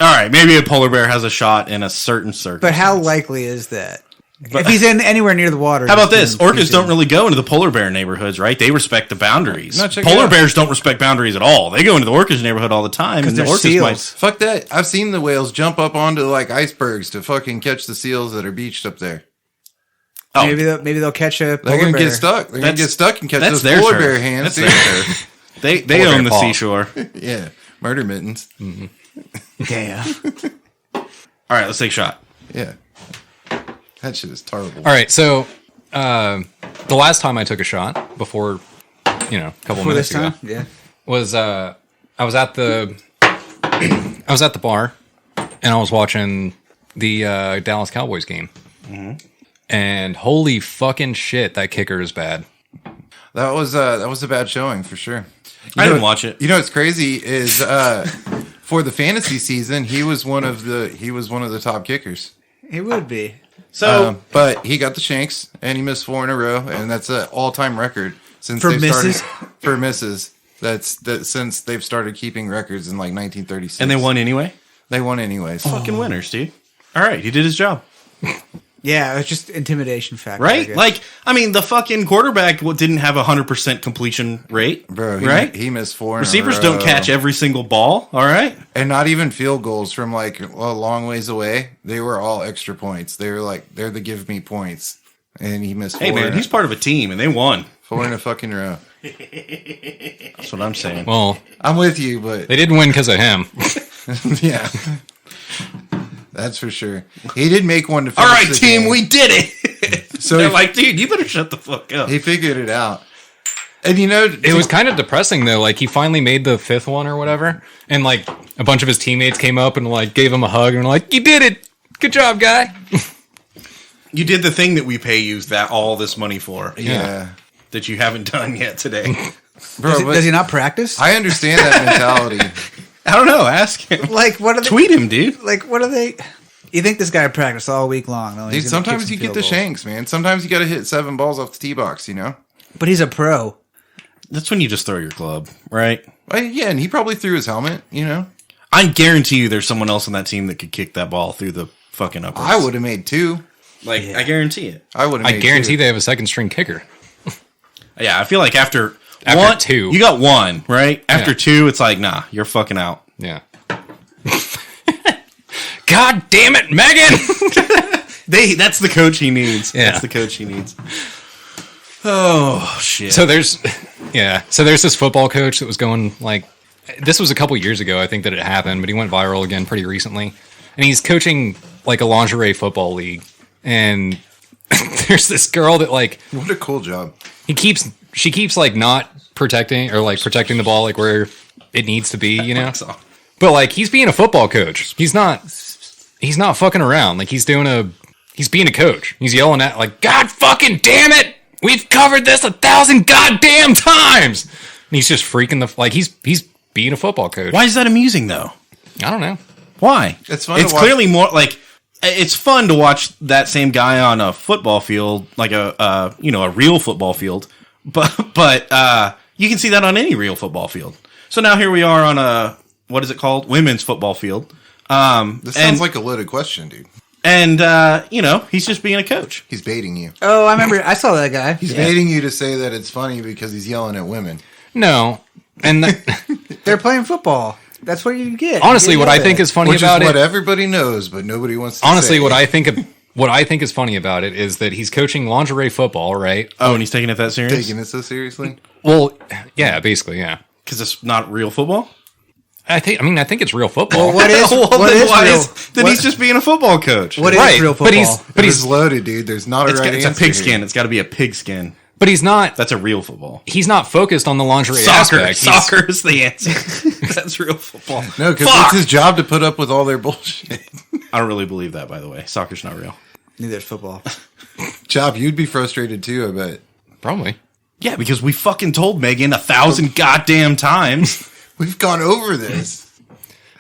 All right, maybe a polar bear has a shot in a certain circumstance. But how likely is that? If he's in anywhere near the water. How about this? Orcas don't really go into the polar bear neighborhoods, right? They respect the boundaries. No, check it Polar out. bears don't respect boundaries at all. They go into the orcas neighborhood all the time, and the they're orcas seals. Fuck that. I've seen the whales jump up onto like icebergs to fucking catch the seals that are beached up there. Oh, Maybe they'll catch a They're polar going to bear. get stuck. They're going to get stuck and catch that's those their polar turf. bear hands. That's their turf. They Polar own bear the paw. seashore. Yeah. Murder mittens. Damn. All right, let's take a shot. Yeah. That shit is terrible. All right, so the last time I took a shot before, a couple For minutes this time? ago, Yeah. was I was at the bar and I was watching the Dallas Cowboys game, and holy fucking shit, that kicker is bad. That was a bad showing for sure. I didn't watch it. You know what's crazy is for the fantasy season, he was one of the top kickers. He would be. So, But he got the shanks and he missed 4 in a row, and that's an all-time record since For they've misses? started for misses. That's since they've started keeping records in like 1936. and they won anyway? They won anyways. Fucking winners, dude. All right, he did his job. Yeah, it's just intimidation factor. I Right? guess. Like, I mean, the fucking quarterback didn't have 100% completion rate. Bro, right? He missed 4 Receivers in a row. don't catch every single ball, all right? And not even field goals from like a long ways away. They were all extra points. They were like, they're the give me points. And he missed 4. Hey, man, he's part of a team, and they won. 4 in a fucking row. That's what I'm saying. Well, I'm with you, but they didn't win because of him. yeah. That's for sure. He did make one to finish All right, the team, game. we did it. So They're he, like, dude, you better shut the fuck up. he figured it out. And It was kind of depressing though. Like he finally made the 5th one or whatever, and like a bunch of his teammates came up and like gave him a hug and were like, "You did it! Good job, guy." You did the thing that we pay you all this money for yeah. that you haven't done yet today. Bro, Does he not practice? I understand that mentality. I don't know. Ask him. Like, what are they? Tweet him, dude. Like, what are they? You think this guy practiced all week long? Though, Dude, sometimes you get the shanks, man. Sometimes you got to hit 7 balls off the tee box, you know? But he's a pro. That's when you just throw your club, right? Yeah, and he probably threw his helmet, you know? I guarantee you there's someone else on that team that could kick that ball through the fucking uppers. I would have made 2. I guarantee it. I guarantee they have a second string kicker. Yeah, I feel like after After 2. you got 1, right? After Yeah. 2, it's like, nah, you're fucking out. Yeah. God damn it, Megan! That's the coach he needs. Yeah. That's the coach he needs. Oh, shit. So there's this football coach that was going like, this was a couple years ago, I think that it happened, but he went viral again pretty recently. And he's coaching like a lingerie football league. And there's this girl that like, What a cool job. she keeps like not protecting or like protecting the ball like where it needs to be, you know? So- But like he's being a football coach. He's not fucking around. Like he's being a coach. He's yelling at like, God fucking damn it! We've covered this 1,000 goddamn times! And he's just freaking he's being a football coach. Why is that amusing, though? I don't know. Why? It's fun to watch. Clearly more like it's fun to watch that same guy on a football field, like a real football field. But you can see that on any real football field. So now here we are on a what is it called? Women's football field. This sounds like a loaded question, dude. And he's just being a coach. He's baiting you. Oh, I remember. I saw that guy. He's baiting you to say that it's funny because he's yelling at women. No. And They're playing football. That's what you get. honestly, You what get I yelled think at. is funny Which about is what it. everybody knows, but nobody wants to Honestly, say. what I think is funny about it is that he's coaching lingerie football, right? Oh, and he's taking it that serious? Taking it so seriously? Well, yeah, basically, yeah. Because it's not real football? I think it's real football. Well, what is Well, what then is why real? then he's just being a football coach. What is Right, real but football? but He's loaded, dude. There's not a right It's a answer pigskin. here. It's got to be a pigskin. But he's not. That's a real football. He's not focused on the lingerie aspect. Soccer is the answer. That's real football. No, because Fuck! it's his job to put up with all their bullshit. I don't really believe that, by the way. Soccer's not real. Neither is football. Chop, you'd be frustrated too, I bet. Probably. Yeah, because we fucking told Megan 1,000 goddamn times. We've gone over this.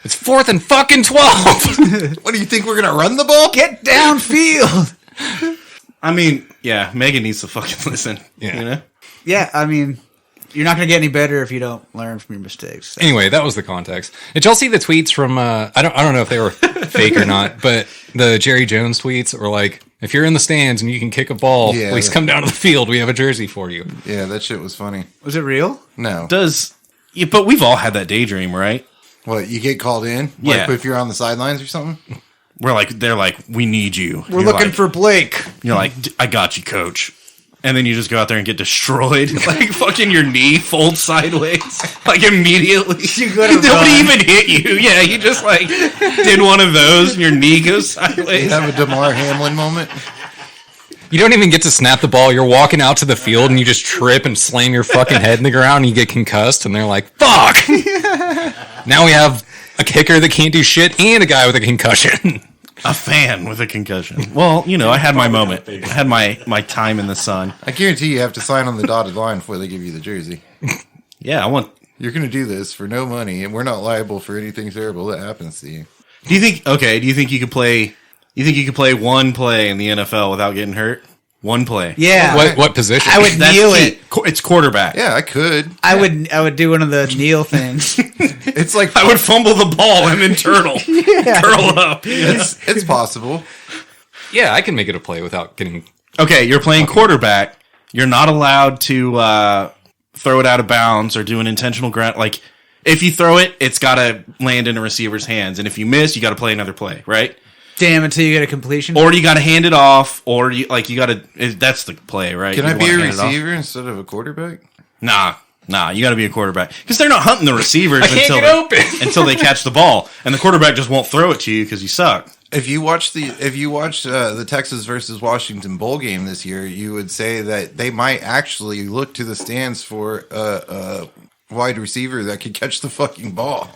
It's 4th and fucking 12. What do you think? We're going to run the ball? Get downfield. I mean, yeah, Megan needs to fucking listen. Yeah. You know? Yeah, I mean, you're not going to get any better if you don't learn from your mistakes. Anyway, that was the context. Did y'all see the tweets from? I don't know if they were fake or not, but the Jerry Jones tweets were like, "If you're in the stands and you can kick a ball, Yeah. please come down to the field. We have a jersey for you." Yeah, that shit was funny. Was it real? No. Yeah, but we've all had that daydream, right? What, you get called in? Yeah. Like if you're on the sidelines or something? They're like, we need you. We're You're looking like- for Blake. You're like, I got you, coach. And then you just go out there and get destroyed. Like fucking your knee folds sideways. Like immediately. Nobody even hit you. Yeah, you just like did one of those and your knee goes You sideways. have a DeMar Hamlin moment? You don't even get to snap the ball. You're walking out to the field and you just trip and slam your fucking head in the ground and you get concussed. And they're like, "Fuck!" Now we have a kicker that can't do shit and a guy with a concussion. A fan with a concussion. Well, I had my moment. I had my time in the sun. I guarantee you have to sign on the dotted line before they give you the jersey. Yeah, You're going to do this for no money, and we're not liable for anything terrible that happens to you. Do you think you could play one play in the NFL without getting hurt? One play. Yeah. What position? I would That's kneel key. it. It's quarterback. Yeah, I could. I would do one of the kneel things. It's like I would fumble the ball and then turtle. Curl up. it's possible. Yeah, I can make it a play without getting. Okay, you're playing quarterback. You're not allowed to throw it out of bounds or do an intentional ground. Like, if you throw it, it's got to land in a receiver's hands. And if you miss, you got to play another play, right? Damn, until you get a completion. Or you got to hand it off, or you got to. That's the play, right? Can You I be wanna a hand it off. receiver instead of a quarterback? Nah, you got to be a quarterback because they're not hunting the receivers can't until get open. until they catch the ball, and the quarterback just won't throw it to you because you suck. If you watch the Texas versus Washington bowl game this year, you would say that they might actually look to the stands for a wide receiver that could catch the fucking ball.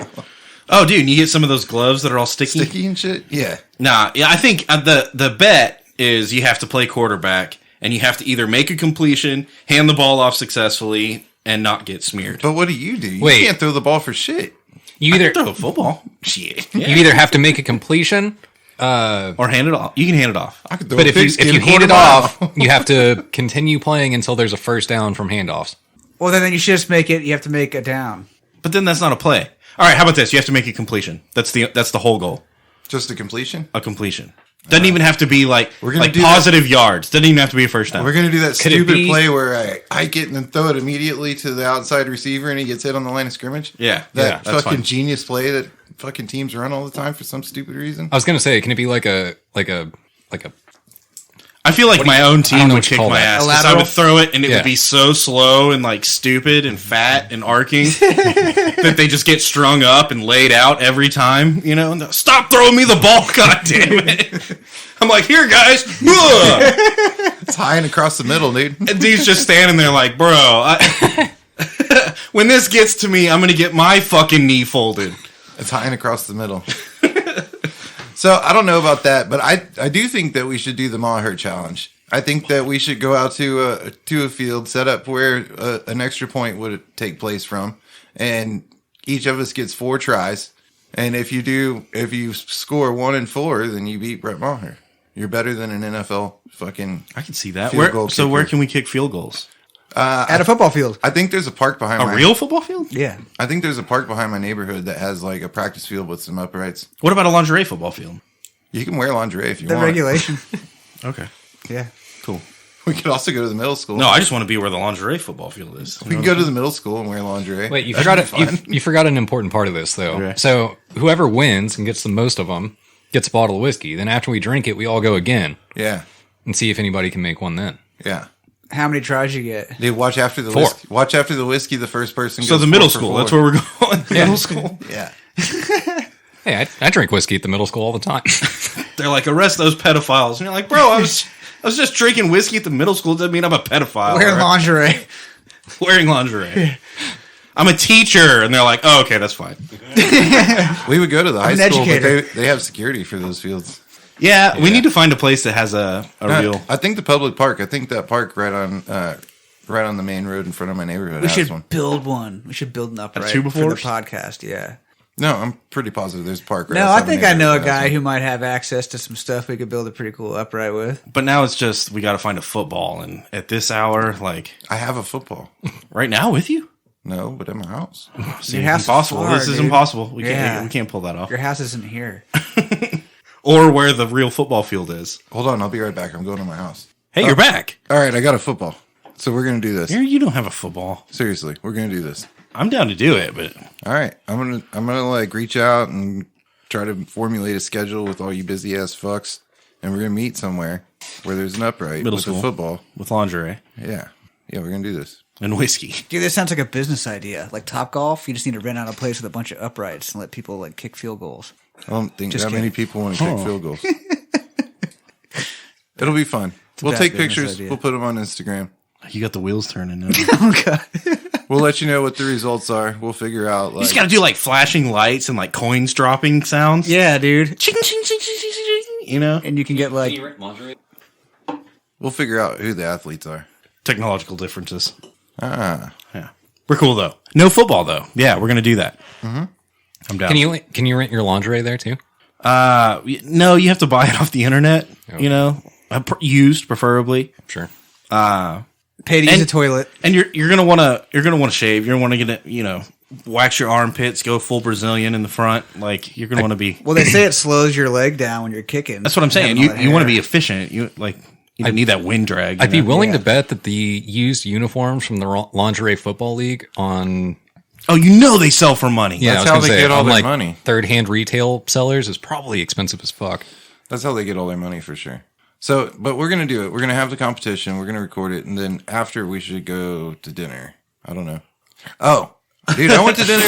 Oh, dude, and you get some of those gloves that are all sticky. Sticky and shit? Yeah. Nah, yeah, I think the bet is you have to play quarterback, and you have to either make a completion, hand the ball off successfully, and not get smeared. But what do? You Wait. can't throw the ball for shit. You either Throw a football. Shit. you either have to make a completion, Or hand it off. You can hand it off. I could throw but a if you pigskin hand quarter it mile. off, you have to continue playing until there's a first down from handoffs. Well, then you should just make it. You have to make a down. But then that's not a play. All right, how about this? You have to make a completion. That's the whole goal. Just a completion? A completion. Doesn't even have to be like do positive yards. Doesn't even have to be a first down. We're going to do that stupid play where I hike it and then throw it immediately to the outside receiver and he gets hit on the line of scrimmage. Yeah. That that's fucking fine. genius play that fucking teams run all the time for some stupid reason. I was gonna say, can it be like a I feel like my own I team don't know would what you kick call my that. ass. A 'Cause I lateral? would throw it and it Yeah. would be so slow and like stupid and fat and arcing that they just get strung up and laid out every time, you know? And they'll, stop throwing me the ball, god damn it. I'm like, here guys. It's high and across the middle, dude. And dude's just standing there like, bro, when this gets to me, I'm going to get my fucking knee folded. It's high and across the middle. So I don't know about that, but I do think that we should do the Maher challenge. I think that we should go out to a field, set up where an extra point would take place from, and each of us gets 4 tries. And if you score 1 and 4, then you beat Brett Maher. You're better than an NFL fucking. I can see that. Field goal So kicker. where can we kick field goals? At a football field. I think there's a park behind A real football field? Yeah. I think there's a park behind my neighborhood that has like a practice field with some uprights. What about a lingerie football field? You can wear lingerie if you The want. regulation. Okay, Yeah. cool. We could also go to the middle school. No, I just want to be where the lingerie football field is. We can go to the middle school and wear lingerie. Wait, you That'd forgot be fun. you forgot an important part of this though. Okay. So whoever wins and gets the most of them gets a bottle of whiskey. Then after we drink it, we all go again Yeah, and see if anybody can make one. Then yeah. How many tries you get? Dude, watch after the 4. whiskey. Watch after the whiskey. The first person. So goes the middle 4 for school. 4. That's where we're going. Middle school. Yeah. hey, I drink whiskey at the middle school all the time. They're like, arrest those pedophiles. And you're like, bro, I was just drinking whiskey at the middle school. Doesn't mean I'm a pedophile. Wear Right? lingerie. Wearing lingerie. I'm a teacher. And they're like, oh, okay, that's fine. We would go to the high an school, educator. but they have security for those fields. Yeah, we need to find a place that has a real... I think the public park. I think that park right on the main road in front of my neighborhood We has should one. build one. We should build an upright two for the befores? podcast. Yeah. No, I'm pretty positive there's a park. Right No, I outside my think I know a neighborhood that guy has who might have access to some stuff we could build a pretty cool upright with. But now it's just, we got to find a football. And at this hour, like, one. I have a football. right now with you? No, but at my house. See, Your house is impossible. far, This is dude. impossible. Yeah. We can't pull that off. Your house isn't here. Or where the real football field is. Hold on, I'll be right back. I'm going to my house. Hey, you're back. All right, I got a football. So we're gonna do this. You don't have a football. Seriously, we're gonna do this. I'm down to do it, but All right, I'm gonna like reach out and try to formulate a schedule with all you busy ass fucks, and we're gonna meet somewhere where there's an upright Middle with school. a football. with lingerie Yeah, we're gonna do this. and whiskey. Dude, this sounds like a business idea. Like Top Golf, you just need to rent out a place with a bunch of uprights and let people like kick field goals. I don't think Just that many kidding. people want to kick field goals. It'll be fun. We'll bad take business pictures. idea. We'll put them on Instagram. You got the wheels turning now. Oh god. We'll let you know what the results are. We'll figure out. You Like, just got to do like flashing lights and like coins dropping sounds. Yeah, dude. Ching, ching, ching, ching, ching, ching, you know? And you can get like we'll figure out who the athletes are. Technological differences. Ah, Yeah. We're cool though. No football though. Yeah, we're going to do that. Mm-hmm. I'm down. Can you rent your lingerie there too? No, you have to buy it off the internet, you know? Used, preferably. Sure. pay to use a toilet. And you're gonna want to shave. You're gonna want to get it, you know, wax your armpits, go full Brazilian in the front. Like you're gonna want to be. Well, they say it slows your leg down when you're kicking. That's what I'm saying. Having all that You want to hair. be efficient. You don't need that wind drag. I'd be willing Yeah. to bet that the used uniforms from the lingerie football league on Oh, you know they sell for money. yeah, That's I was how gonna they say, get all on, their like, money. third-hand retail sellers is probably expensive as fuck. that's how they get all their money for sure. So, but we're gonna do it. We're gonna have the competition. We're gonna record it, and then after we should go to dinner. I don't know. Oh, dude, I went to dinner.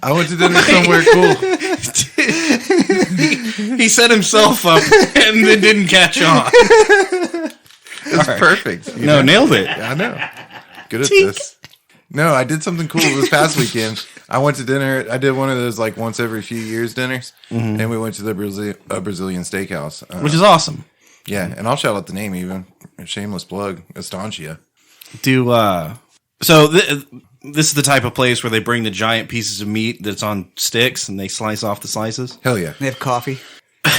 I went to dinner somewhere cool. He set himself up and then didn't catch on. It's perfect. You No, know? nailed it. I know. Good at this. No, I did something cool this past weekend. I went to dinner. I did one of those like once every few years dinners, and we went to the Brazilian steakhouse, Which is awesome. yeah. And I'll shout out the name even. A shameless plug, Estancia. So this is the type of place where they bring the giant pieces of meat that's on sticks and they slice off the slices. Hell yeah. They have coffee.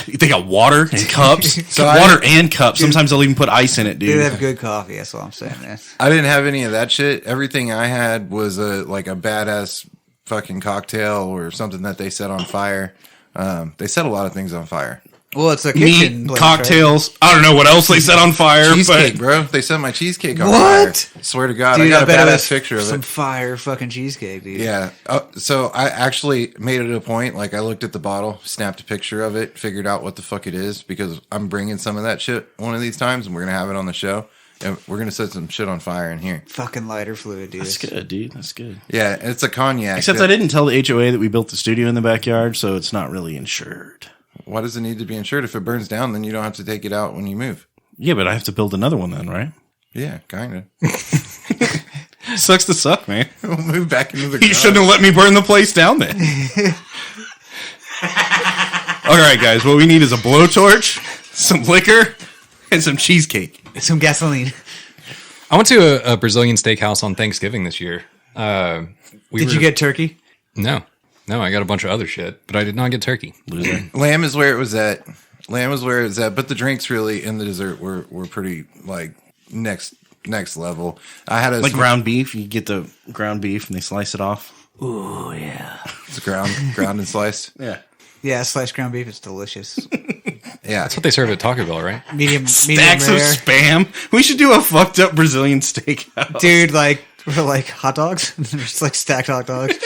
They got water and cups. So Water and cups. Sometimes they'll even put ice in it, They dude. have good coffee. That's all I'm saying, man. I didn't have any of that shit. Everything I had was a badass fucking cocktail or something that they set on fire. They set a lot of things on fire. Well, it's a kitchen Meat, place, cocktails. I don't know what else they set on fire. Cheesecake, But bro. They set my cheesecake on What? fire. Swear to God, right? Dude, I got a bet it badass was picture of some it. fire fucking cheesecake, dude. Yeah. So I actually made it a point. Like I looked at the bottle, snapped a picture of it, figured out what the fuck it is because I'm bringing some of that shit one of these times, and we're gonna have it on the show, and we're gonna set some shit on fire in here. Fucking lighter fluid, dude. that's good, dude. That's good. Yeah, it's a cognac. Except I didn't tell the HOA that we built the studio in the backyard, so it's not really insured. Why does it need to be insured? If it burns down, then you don't have to take it out when you move. Yeah, but I have to build another one then, right? Yeah, kind of. Sucks to suck, man. We'll move back into the You garage. shouldn't have let me burn the place down then. All right, guys. What we need is a blowtorch, some liquor, and some cheesecake. Some gasoline. I went to a Brazilian steakhouse on Thanksgiving this year. Did you get turkey? No, I got a bunch of other shit, but I did not get turkey. Loser. Lamb is where it was at. But the drinks really and the dessert were pretty like next level. I had a Like ground beef. You get the ground beef and they slice it off. Oh, yeah. It's ground and sliced. Yeah. Yeah, sliced ground beef is delicious. Yeah, That's what they serve at Taco Bell, right? Medium Stacks of rare. spam. We should do a fucked up Brazilian steakhouse. Dude, like, we're like hot dogs. There's like stacked hot dogs.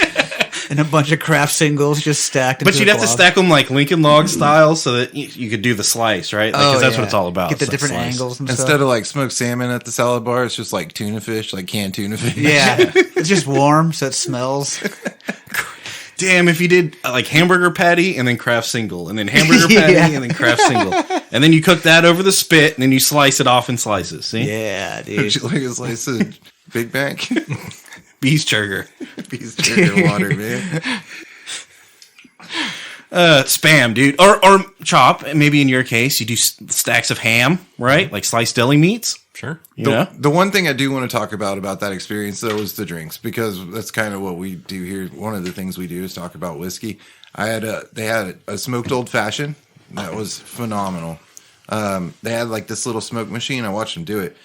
And a bunch of craft singles just stacked. But into you'd a have to blob. stack them like Lincoln log style so that you could do the slice, right? Like, 'cause that's what it's all about. Get the It's like different slice. angles and instead stuff. of like smoked salmon at the salad bar, it's just like tuna fish, like canned tuna fish. Yeah. It's just warm, so it smells. Damn, if you did like hamburger patty and then craft single, and then hamburger patty Yeah. and then craft single, and then you cook that over the spit, and then you slice it off in slices. See, Yeah, Would dude. you like a slice of Big Mac? Beefstecher. Piece of chicken water, man. Spam, dude, or chop. Maybe in your case, you do stacks of ham, right? Like sliced deli meats. Sure. You know, The one thing I do want to talk about that experience though is the drinks, because that's kind of what we do here. One of the things we do is talk about whiskey. They had a smoked old fashioned that was phenomenal. They had like this little smoke machine. I watched them do it.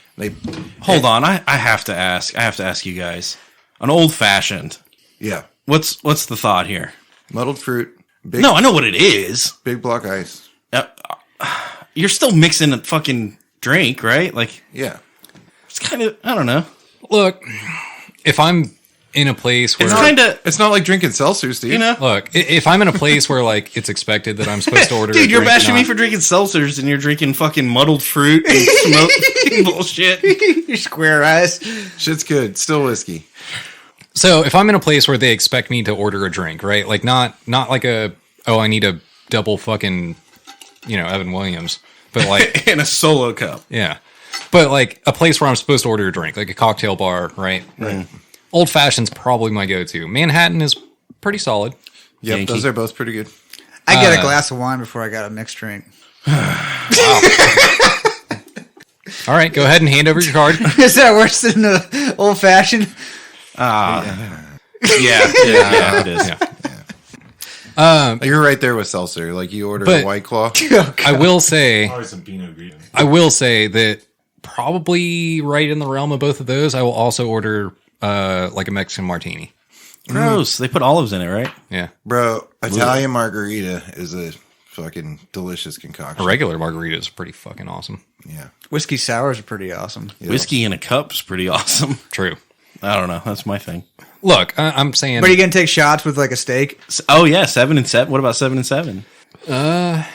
hold on. I have to ask. I have to ask you guys. An old fashioned. Yeah, What's the thought here? muddled fruit, big No, I know what it is. big block ice. You're still mixing a fucking drink, right? Like Yeah, it's kind of, I don't know. Look, if I'm in a place where It's kind of, it's not like drinking seltzers, dude. you know. if I'm in a place where like it's expected that I'm supposed to order, Dude, a you're drink, bashing me not- for drinking seltzers and you're drinking fucking muddled fruit and smoke bullshit. Your square eyes. Shit's good. Still whiskey. So if I'm in a place where they expect me to order a drink, right? Like not like I need a double fucking, Evan Williams, but like In a solo cup. yeah, but like a place where I'm supposed to order a drink, like a cocktail bar, right? Right. Old fashioned's probably my go-to. Manhattan is pretty solid. Yep, Yankee. those are both pretty good. I get a glass of wine before I got a mixed drink. All right, go ahead and hand over your card. Is that worse than the old fashioned? Yeah, it is. Yeah. You're right there with seltzer. Like you order But- a White Claw. I will say Always some Pinot Grigio. I will say that probably right in the realm of both of those, I will also order like a Mexican martini. Gross. They put olives in it, right? Yeah. Bro, Italian margarita is a fucking delicious concoction. A regular margarita is pretty fucking awesome. Yeah. Whiskey sours are pretty awesome. Whiskey in a cup's pretty awesome. True. I don't know. That's my thing. Look, I'm saying But are you going to take shots with like a steak? Oh yeah, 7 and 7. What about 7 and 7? I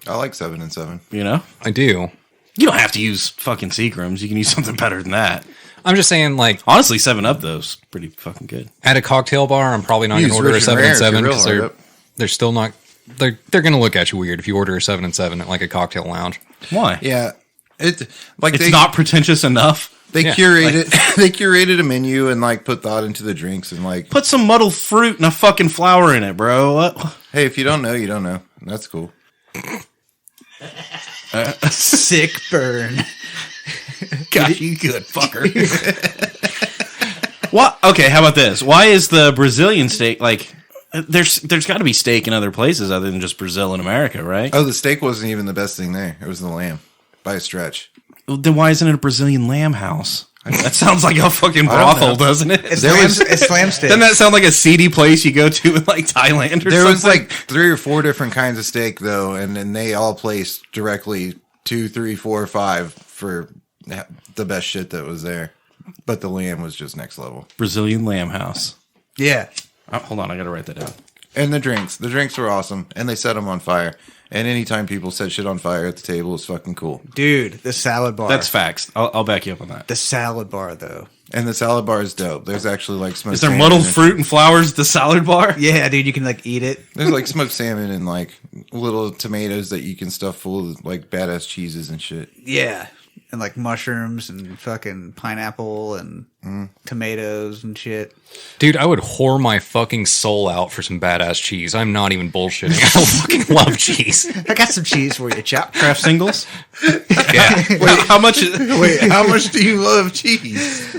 like 7 and 7. You know, I do. you don't have to use fucking Seagrams. You can use something better than that. I'm just saying, like, Honestly, 7 Up though's pretty fucking good. at a cocktail bar, I'm probably not going Use to order a Rich and 7 Rare and if you're 7 real because hard up. they're still not. They're going to look at you weird if you order a 7 and 7 at like a cocktail lounge. Why? Yeah. It's like It's not pretentious enough. they Yeah, curated they curated a menu and like put thought into the drinks and like, Put some muddled fruit and a fucking flower in it, bro. What? hey, if you don't know, you don't know. That's cool. Sick burn. Got you good, fucker. What? Okay, how about this? Why is the Brazilian steak like? There's got to be steak in other places other than just Brazil and America, right? Oh, the steak wasn't even the best thing there. It was the lamb, by a stretch. Then why isn't it a Brazilian Lamb House? That sounds like a fucking brothel, doesn't it? It's lamb steak. Doesn't that sound like a seedy place you go to in like Thailand or There something? was like 3 or 4 different kinds of steak, though, and then they all placed directly 2, 3, 4, 5 for the best shit that was there. But the lamb was just next level. Brazilian Lamb House. Yeah. Oh, hold on, I got to write that down. And the drinks were awesome, and they set them on fire. And anytime people set shit on fire at the table is fucking cool. Dude, the salad bar. That's facts. I'll back you up on that. the salad bar, though. And the salad bar is dope. There's actually like smoked Is there salmon muddled and- fruit and flowers at the salad bar? Yeah, dude, you can like eat it. There's like smoked salmon and like little tomatoes that you can stuff full of like badass cheeses and shit. Yeah. And like mushrooms and fucking pineapple and tomatoes and shit. Dude, I would whore my fucking soul out for some badass cheese. I'm not even bullshitting. I fucking love cheese. I got some cheese for you, chap. Kraft singles? Yeah. Wait, how much? Wait, how much do you love cheese?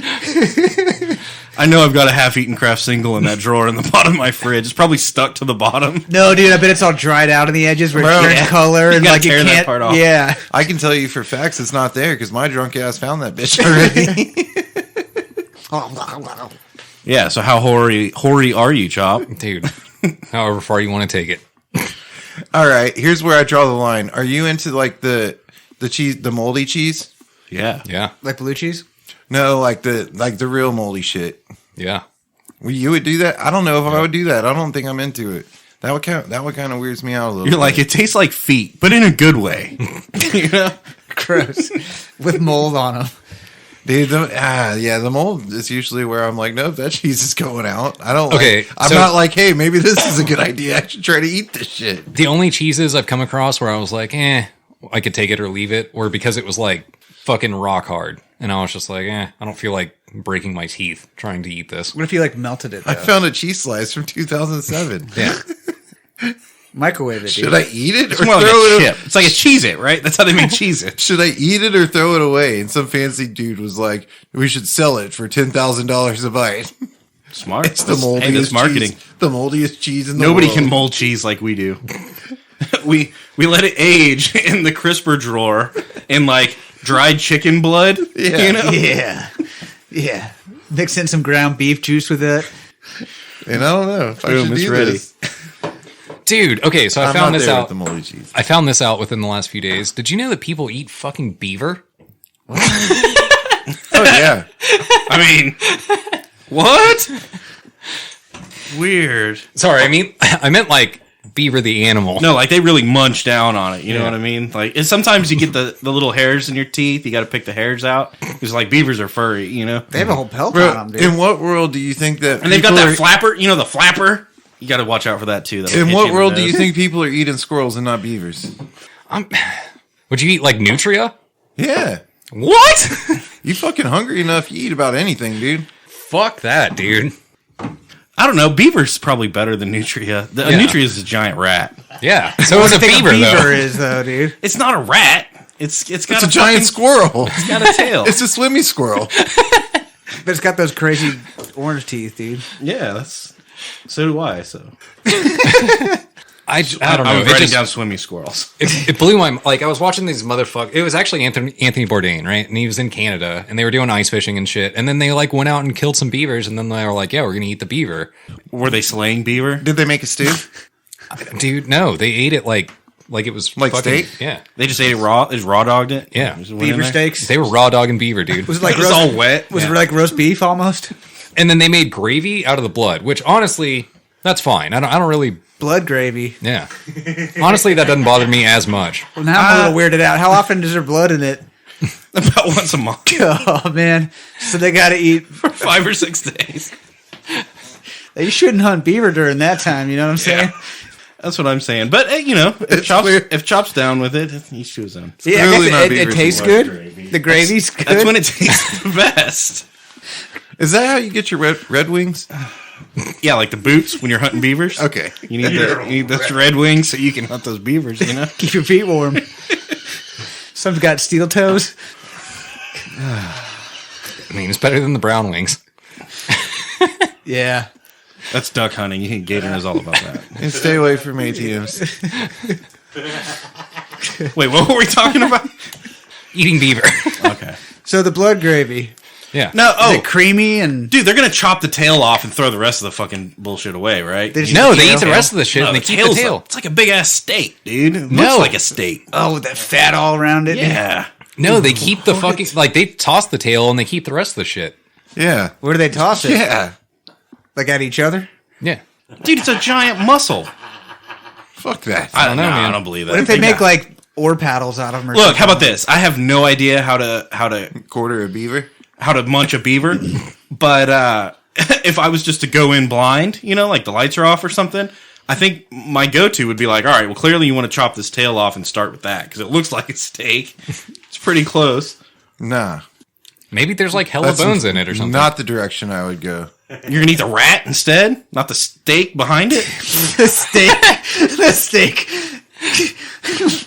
I know I've got a half-eaten Kraft single in that drawer in the bottom of my fridge. It's probably stuck to the bottom. No, dude, I bet it's all dried out on the edges where Bro, it turns yeah. color You and gotta like you tear that can't. part off. Yeah. I can tell you for facts it's not there because my drunk ass found that bitch already. Yeah, so how hoary are you, Chop? Dude, however far you want to take it. All right, here's where I draw the line. Are you into like the cheese, the moldy cheese? Yeah. Yeah. Like blue cheese? No, like the real moldy shit. Yeah. Well, you would do that? I don't know if I would do that. I don't think I'm into it. That would kind of weirds me out a little. You're bit. like, it tastes like feet, but in a good way. You know? Gross. With mold on them. Dude, the mold is usually where I'm like, nope, that cheese is going out. I don't. Okay, I'm so- not like, hey, maybe this is a good idea. I should try to eat this shit. The only cheeses I've come across where I was like, I could take it or leave it, were because it was like fucking rock hard. And I was just like, I don't feel like breaking my teeth trying to eat this. What if you like melted it, though? I found a cheese slice from 2007. Yeah. Microwave it, dude. Should I eat it or It's more like throw a it? chip. It's like a Cheez-It, right? That's how they make Cheez-It. Should I eat it or throw it away? And some fancy dude was like, we should sell it for $10,000 a bite. Smart. It's the moldiest Hey, that's marketing. cheese. The moldiest cheese in the Nobody world. can mold cheese like we do. we let it age in the crisper drawer in like dried chicken blood. Yeah. You know? Yeah. Yeah. Mix in some ground beef juice with it. And I don't know if I Boom, should it's do ready. this. Dude, okay, so I I'm found not this there out. with the moldy cheese. I found this out within the last few days. Did you know that people eat fucking beaver? Oh yeah. I mean, what? Weird. Sorry, I meant like beaver the animal. No, like they really munch down on it. You know what I mean? Like, and sometimes you get the little hairs in your teeth. You got to pick the hairs out because like beavers are furry. You know, They have a whole pelt Bro, on them, dude. in what world do you think that and they've got people that are- flapper. You know, the flapper. You got to watch out for that too. That'll In hit what in the world do you nose. think people are eating squirrels and not beavers? Would you eat like nutria? Yeah. What? You fucking hungry enough, you eat about anything, dude. Fuck that, dude. I don't know. Beaver's probably better than nutria. A Yeah. nutria is a giant rat. Yeah. So is a beaver, beaver though. is, though, dude. It's not a rat. It's got It's a giant squirrel. It's got a tail. It's a swimmy squirrel. But it's got those crazy orange teeth, dude. Yeah, that's. So do I. So I don't know. I'm It writing just- down swimmy squirrels. it blew my like. I was watching these motherfuckers. It was actually Anthony Bourdain, right? And he was in Canada, and they were doing ice fishing and shit. And then they like went out and killed some beavers, and then they were like, "Yeah, we're gonna eat the beaver." Were they slaying beaver? Did they make a stew? Dude, no, they ate it like it was Like fucking, steak? Yeah, They just ate it raw. Just raw dogged it. Yeah. Just went in Beaver there? steaks. they were raw dogging beaver, dude. Was it like It's roast, all wet. Was it like roast beef almost? And then they made gravy out of the blood, which honestly, that's fine. I don't really. Blood gravy. Yeah, honestly, that doesn't bother me as much. Well, now I'm a little weirded out. How often is there blood in it? About once a month Oh, man. So they got to eat. for 5 or 6 days. You shouldn't hunt beaver during that time. You know what I'm saying? That's what I'm saying. But you know, It's clear. if Chop's down with it, he's to his own. Yeah, I Clearly guess not it beaver's tastes blood good. The gravy's good. That's when it tastes the best. Is that how you get your red wings? Yeah, like the boots when you're hunting beavers. Okay. You need those red wings so you can hunt those beavers. You know. Keep your feet warm. Some's got steel toes. I mean, it's better than the brown wings. Yeah. That's duck hunting. Gator knows all about that. And stay away from ATMs. Wait, what were we talking about? Eating beaver. Okay. So the blood gravy. Yeah. No, Is it creamy and dude, they're gonna chop the tail off and throw the rest of the fucking bullshit away, right? They just- No, they tail? eat the rest of the shit No, and they the keep the tail's tail. like- it's like a big ass steak, dude. It No. looks like a steak. with that fat all around it? Yeah. No, they keep the fucking like they toss the tail and they keep the rest of the shit. Yeah. Where do they toss it? Yeah. Like at each other? Yeah. Dude, it's a giant muscle. Fuck that. I don't know, man. I don't believe that. What if they make like oar paddles out of them? Or Look, something? how about this? I have no idea how to Quarter a beaver. munch a beaver, but if I was just to go in blind, like the lights are off or something, I think my go-to would be like, all right, well, clearly you want to chop this tail off and start with that because it looks like a steak. It's pretty close. Nah. Maybe there's like hella bones in it or something. Not the direction I would go. You're gonna eat the rat instead, not the steak behind it. the steak. The steak.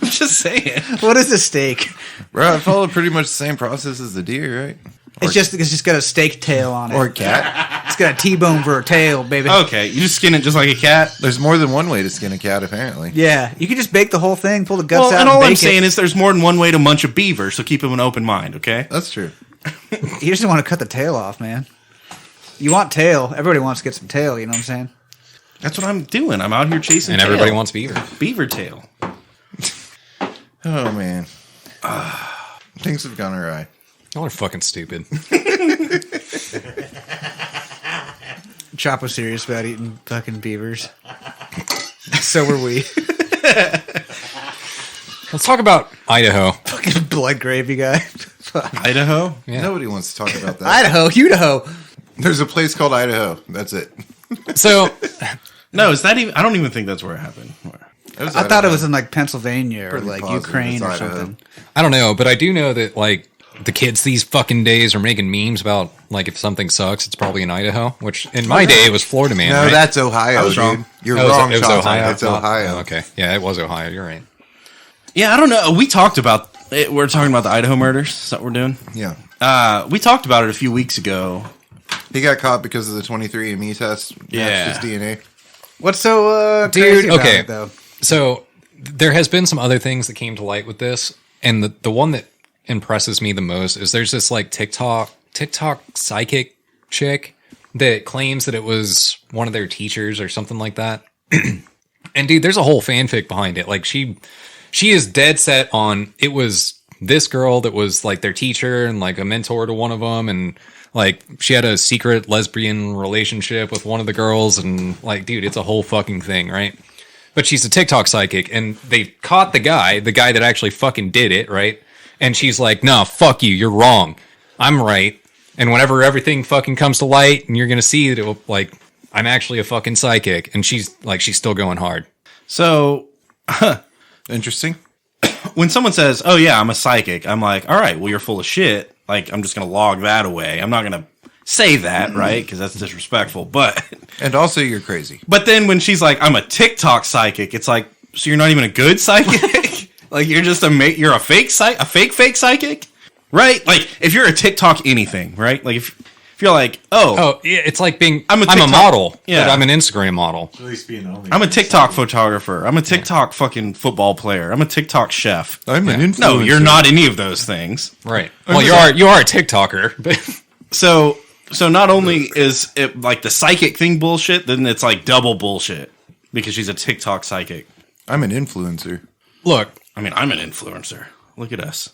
I'm just saying. What is a steak? Bro, I follow pretty much the same process as the deer, right? It's just got a steak tail on it. Or a cat. It's got a T-bone for a tail, baby. Okay, you just skin it just like a cat. There's more than one way to skin a cat, apparently. Yeah, you can just bake the whole thing, pull the guts Well, out, and all bake I'm it. saying is there's more than one way to munch a beaver, so keep an open mind, okay? That's true. You just want to cut the tail off, man. You want tail. Everybody wants to get some tail, you know what I'm saying? That's what I'm doing. I'm out here chasing and tail. everybody wants beaver. beaver tail. Oh, man. Things have gone awry. Y'all are fucking stupid. Chop was serious about eating fucking beavers. So were we. Let's talk about Idaho. Fucking blood gravy guy. Idaho? Yeah. Nobody wants to talk about that. Idaho, Idaho. There's a place called Idaho. That's it. So No, is that even? I don't even think that's where it happened. I thought it was in like Pennsylvania or Pretty like positive Ukraine it's or Idaho. something. I don't know, but I do know that like the kids these fucking days are making memes about like if something sucks, it's probably in Idaho. Which in my day it was Florida man. No, right? that's Ohio, I was dude. wrong. You're Oh, it was- wrong, it was Chauncey. Ohio. It's Ohio. Oh, okay, yeah, it was Ohio. You're right. Yeah, I don't know. We talked about it. We're talking about the Idaho murders. Is that what we're doing? Yeah. We talked about it a few weeks ago. He got caught because of the 23andMe test. Yeah. Matched his DNA. What's so Dude, crazy about okay. it, though? So there has been some other things that came to light with this, and the one that impresses me the most is there's this like TikTok psychic chick that claims that it was one of their teachers or something like that. And dude, there's a whole fanfic behind it. Like she is dead set on it was this girl that was like their teacher and like a mentor to one of them, and like she had a secret lesbian relationship with one of the girls, and like dude, it's a whole fucking thing, right? But she's a TikTok psychic, and they caught the guy that actually fucking did it, right? And she's like, no, fuck you, you're wrong. I'm right. And whenever everything fucking comes to light, and you're gonna see that it will, like, I'm actually a fucking psychic, and she's still going hard. So Interesting. when someone says, "Oh yeah, I'm a psychic," I'm like, "All right, well you're full of shit." Like I'm just gonna log that away. I'm not gonna say that, right? Because that's disrespectful. But And also, you're crazy. then when she's like, "I'm a TikTok psychic," it's like, so you're not even a good psychic. Like you're just you're a fake fake psychic, right? Like if you're a TikTok anything, right? Like if you're like, Oh, yeah, it's like being I'm a TikTok- model, Yeah. but I'm an Instagram model. At least being only. I'm a TikTok photographer. I'm a TikTok fucking football player. I'm a TikTok chef. I'm an influencer. No, you're not any of those things. Right. Well, you are a TikToker, but So not only is it like the psychic thing bullshit, then it's like double bullshit because she's a TikTok psychic. I'm an influencer. look, I mean, I'm an influencer. Look at us.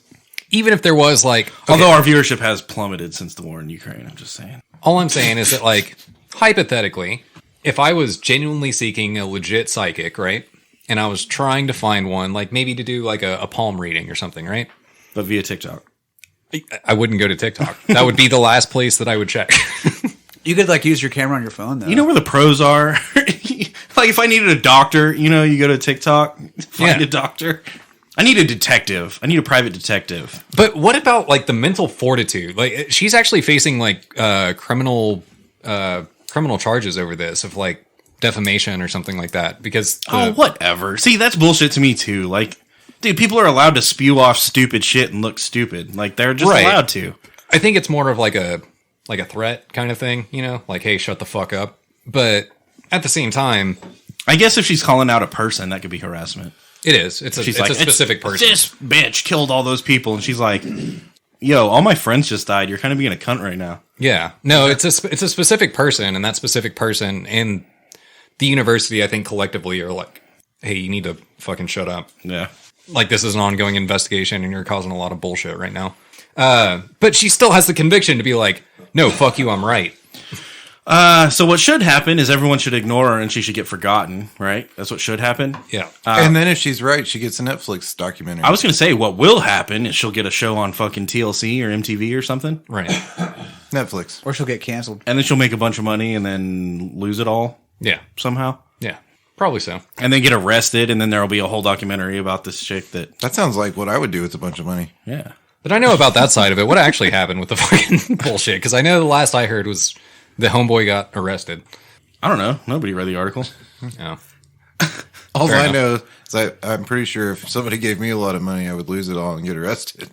even if there was like, Although our viewership has plummeted since the war in Ukraine, I'm just saying. all I'm saying is that like, hypothetically, if I was genuinely seeking a legit psychic, right? And I was trying to find one, like maybe to do like a palm reading or something, right? But via TikTok. I wouldn't go to TikTok. That would be the last place that I would check. You could like use your camera on your phone, though. You know where the pros are? Like if I needed a doctor, you go to TikTok, find Yeah. a doctor. I need a detective. I need a private detective. But what about like the mental fortitude? Like she's actually facing like criminal charges over this of like defamation or something like that because Whatever. See, that's bullshit to me too. Like, dude, people are allowed to spew off stupid shit and look stupid. Like they're just Right. allowed to. I think it's more of like a threat kind of thing, like hey, shut the fuck up. But at the same time, I guess if she's calling out a person, that could be harassment. it is. It's a specific person. This bitch killed all those people, and she's like, "Yo, all my friends just died. You're kind of being a cunt right now." Yeah. No, it's a specific person, and that specific person and the university, I think, collectively are like, hey, you need to fucking shut up. Yeah. Like, this is an ongoing investigation, and you're causing a lot of bullshit right now. But she still has the conviction to be like, no, fuck you, I'm right. So what should happen is everyone should ignore her, and she should get forgotten, right? That's what should happen. Yeah. And then if she's right, she gets a Netflix documentary. I was going to say what will happen is she'll get a show on fucking TLC or MTV or something, Right. Netflix. Or she'll get canceled. and then she'll make a bunch of money and then lose it all Yeah. somehow, Yeah. Probably so. and then get arrested, and then there'll be a whole documentary about this chick that, That sounds like what I would do with a bunch of money. yeah. But I know about that side of it. What actually happened with the fucking bullshit? Because I know the last I heard was the homeboy got arrested. I don't know. Nobody read the article. Oh. All Fair I enough. know is I'm pretty sure if somebody gave me a lot of money, I would lose it all and get arrested.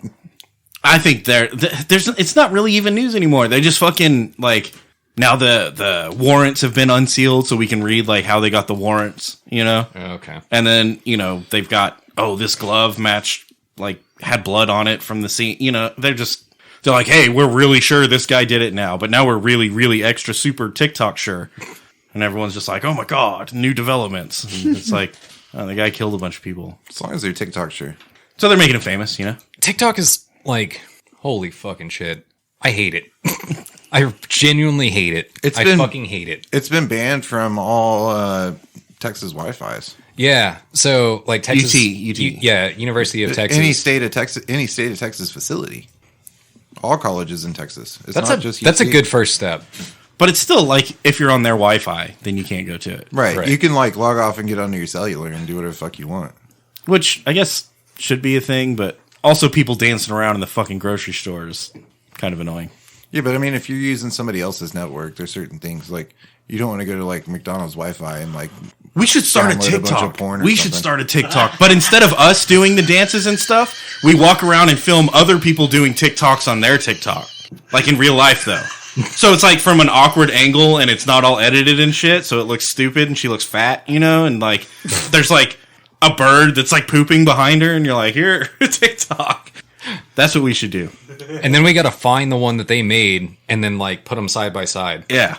I think there's it's not really even news anymore. They just fucking like now the warrants have been unsealed, so we can read like how they got the warrants, you know. Okay. And then they've got this glove matched like had blood on it from the scene. You know, they're like, hey, we're really sure this guy did it now, but now we're really really extra super TikTok sure. And everyone's just like, oh my god, new developments. And it's like, oh, the guy killed a bunch of people, As long as they're TikTok sure. so they're making him famous, you know. TikTok is like, holy fucking shit. I hate it. I genuinely hate it. I fucking hate it. It's been banned from all Texas Wi-Fi's. Yeah. So like Texas, UT. yeah, University of Texas. Any state of Texas facility. All colleges in Texas. It's That's not a just that's a UT. good first step. But it's still like if you're on their Wi-Fi, then you can't go to it. Right. Right. You can like log off and get onto your cellular and do whatever the fuck you want. Which I guess should be a thing, but also people dancing around in the fucking grocery store is kind of annoying. Yeah, but I mean, if you're using somebody else's network, there's certain things like you don't want to go to like McDonald's Wi-Fi and like We should start a download a bunch of TikTok. porn or We should something. start a TikTok. But instead of us doing the dances and stuff, we walk around and film other people doing TikToks on their TikTok. Like in real life, though. So it's like from an awkward angle and it's not all edited and shit, so it looks stupid and she looks fat, you know? And like, there's like a bird that's like pooping behind her and you're like, here, TikTok. That's what we should do. And then we got to find the one that they made and then like put them side by side. Yeah.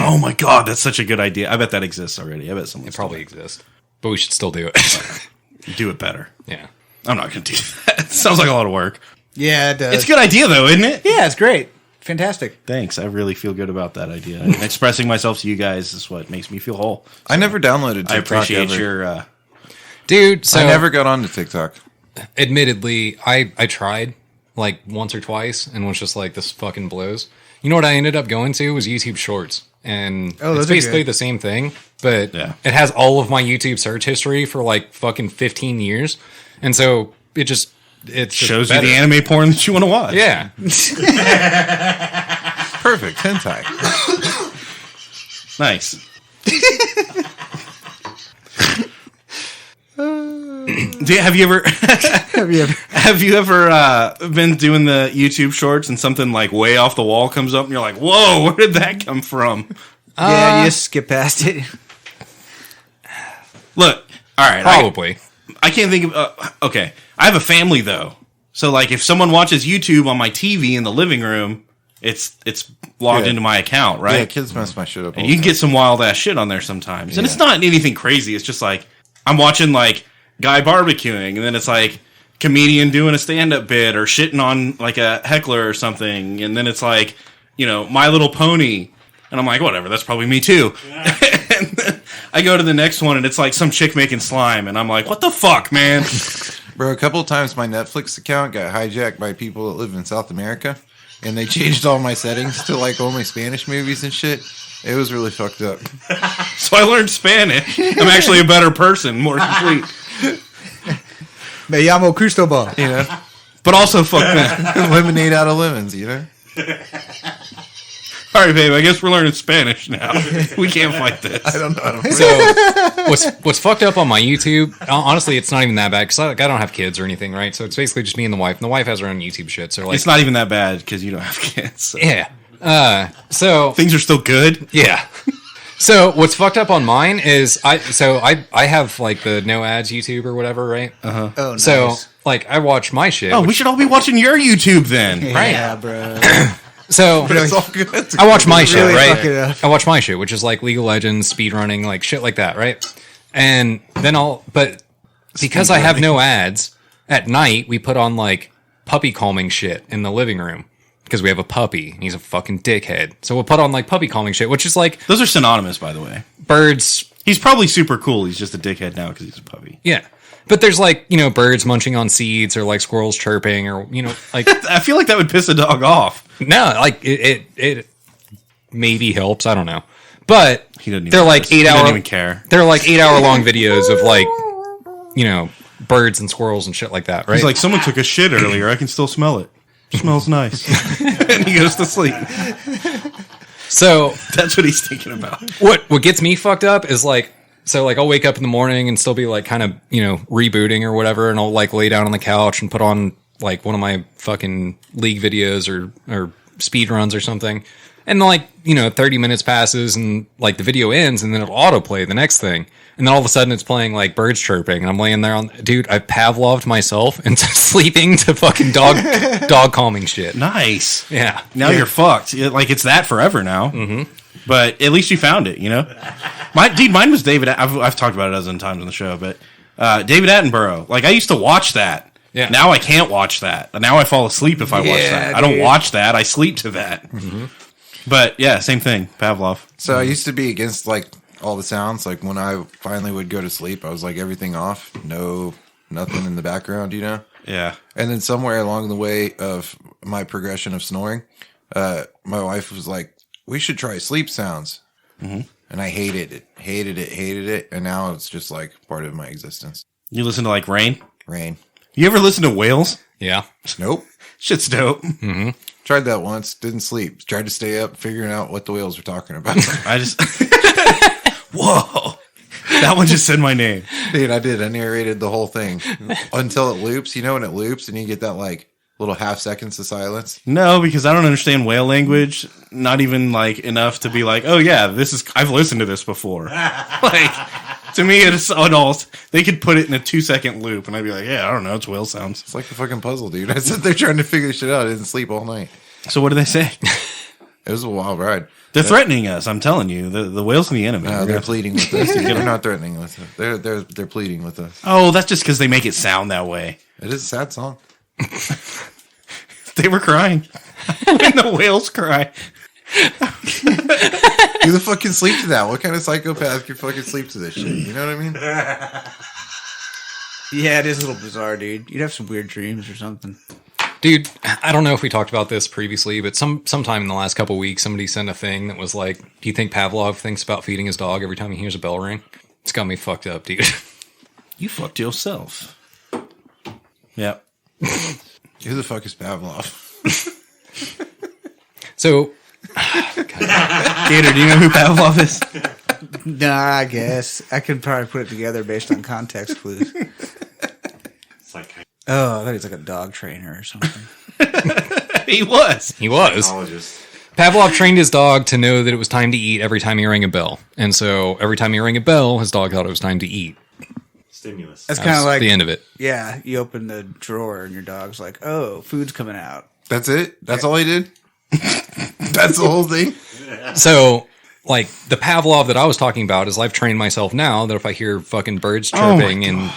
Oh my god, that's such a good idea. I bet that exists already. I bet someone It probably exists, but we should still do it. do it better. Yeah. I'm not going to do that. It sounds like a lot of work. Yeah, it does. It's a good idea, though, isn't it? Yeah, it's great. Fantastic. Thanks. I really feel good about that idea. And expressing myself to you guys is what makes me feel whole. I never downloaded TikTok. I appreciate ever. your. Dude, so I never got onto TikTok. admittedly, I tried like once or twice and was just like, this fucking blows. You know what I ended up going to was YouTube Shorts. And Oh, it's those are basically good. the same thing, but Yeah. it has all of my YouTube search history for like fucking 15 years. And so it just shows you better. the anime porn that you want to watch. Yeah. Perfect. Hentai. Nice. Have you ever have you ever been doing the YouTube shorts and something like way off the wall comes up and you're like, whoa, where did that come from? Yeah, you just skip past it. Look, all right, Probably. I can't think of. Okay, I have a family though, so like if someone watches YouTube on my TV in the living room, it's logged Yeah. into my account, right? Yeah, kids mess my shit up. And you can get some wild ass shit on there sometimes. And it's not anything crazy. It's just like I'm watching like guy barbecuing, and then it's like comedian doing a stand up bit or shitting on like a heckler or something, and then it's like, My Little Pony. And I'm like, whatever, that's probably me too. And then I go to the next one and it's like some chick making slime, and I'm like, what the fuck, man? Bro, a couple of times my Netflix account got hijacked by people that live in South America, and they changed all my settings to like only Spanish movies and shit. It was really fucked up. So I learned Spanish. I'm actually a better person, more complete. Me llamo Cristobal. You know, But also fuck that. lemonade out of lemons. You know. All right, babe, I guess we're learning Spanish now. We can't fight this. I don't know. So what's fucked up on my YouTube? Honestly, it's not even that bad because I don't have kids or anything, right? So it's basically just me and the wife. And the wife has her own YouTube shit. So like, It's not even that bad because you don't have kids. So. yeah. So Things are still good. yeah. So what's fucked up on mine is I have like the no ads YouTube or whatever, right? Oh, nice. So like I watch my shit. Oh, we should all be watching your YouTube then. Yeah, bro. So It's all good. I watch my shit, Really fuck it right? up. I watch my shit, which is like League of Legends, speedrunning, like shit like that, right? And then but because I have no ads, at night we put on like puppy calming shit in the living room because we have a puppy and he's a fucking dickhead. So we'll put on like puppy calming shit, which is like Those are synonymous, by the way. birds. He's probably super cool. He's just a dickhead now because he's a puppy. Yeah. But there's like, birds munching on seeds or like squirrels chirping or, like, I feel like that would piss a dog off. no, like it maybe helps. I don't know. But He doesn't even they're like notice. He 8 doesn't hour, even care. they're like 8 hour long videos of like, birds and squirrels and shit like that, right? He's like, someone took a shit earlier. I can still smell it. Smells nice. And he goes to sleep. so That's what he's thinking about. what gets me fucked up is like, so like I'll wake up in the morning and still be like kind of, rebooting or whatever. And I'll like lay down on the couch and put on like one of my fucking league videos or speed runs or something. And like, 30 minutes passes and like the video ends and then it'll autoplay the next thing. And then all of a sudden it's playing like birds chirping and I'm laying there dude, I Pavloved myself into sleeping to fucking dog calming shit. Nice. Yeah. Now you're fucked. Like, it's that forever now. Mm-hmm. But at least you found it, Mine was David. I've talked about it a dozen times on the show, but David Attenborough. Like, I used to watch that. Yeah. Now I can't watch that. Now I fall asleep if I watch that. I don't dude. watch that. I sleep to that. Mm-hmm. But yeah, same thing. Pavlov. So I used to be against like all the sounds. Like when I finally would go to sleep, I was like everything off, nothing in the background, Yeah. And then somewhere along the way of my progression of snoring, my wife was like, "We should try sleep sounds," and I hated it, and now it's just like part of my existence. You listen to like Rain? Rain. You ever listen to Whales? Yeah. Nope. Shit's dope. Tried that once. Didn't sleep. Tried to stay up, figuring out what the whales were talking about. I just whoa. That one just said my name. Dude, I did. I narrated the whole thing until it loops. When it loops and you get that like little half seconds of silence. No, because I don't understand whale language. Not even like enough to be like, oh yeah, I've listened to this before. Like, to me, it's adult. They could put it in a 2-second loop, and I'd be like, yeah, I don't know, it's whale sounds. It's like a fucking puzzle, dude. I sat there trying to figure shit out. I didn't sleep all night. So what do they say? It was a wild ride. They're threatening us. I'm telling you, the whale's the enemy. No, they're pleading with us. They're not threatening with us. They're pleading with us. Oh, that's just because they make it sound that way. It is a sad song. They were crying when the whales cry. Who the fuck can sleep to that? What kind of psychopath can fucking sleep to this shit? You know what I mean? Yeah, it is a little bizarre, dude. You'd have some weird dreams or something. Dude, I don't know if we talked about this previously, but sometime in the last couple of weeks, somebody sent a thing that was like, do you think Pavlov thinks about feeding his dog every time he hears a bell ring? It's got me fucked up, dude. You fucked yourself. Yep. Who the fuck is Pavlov? So, Gator, do you know who Pavlov is? Nah, I guess. I could probably put it together based on context clues. It's like Oh, I thought he was like a dog trainer or something. He was. he was. psychologist. Pavlov trained his dog to know that it was time to eat every time he rang a bell. And so every time he rang a bell, his dog thought it was time to eat. Stimulus. That's That kind was of like, the end of it. yeah, you open the drawer and your dog's like, oh, food's coming out. That's it? That's all he did? That's the whole thing? So, like, the Pavlov that I was talking about is I've trained myself now that if I hear fucking birds chirping and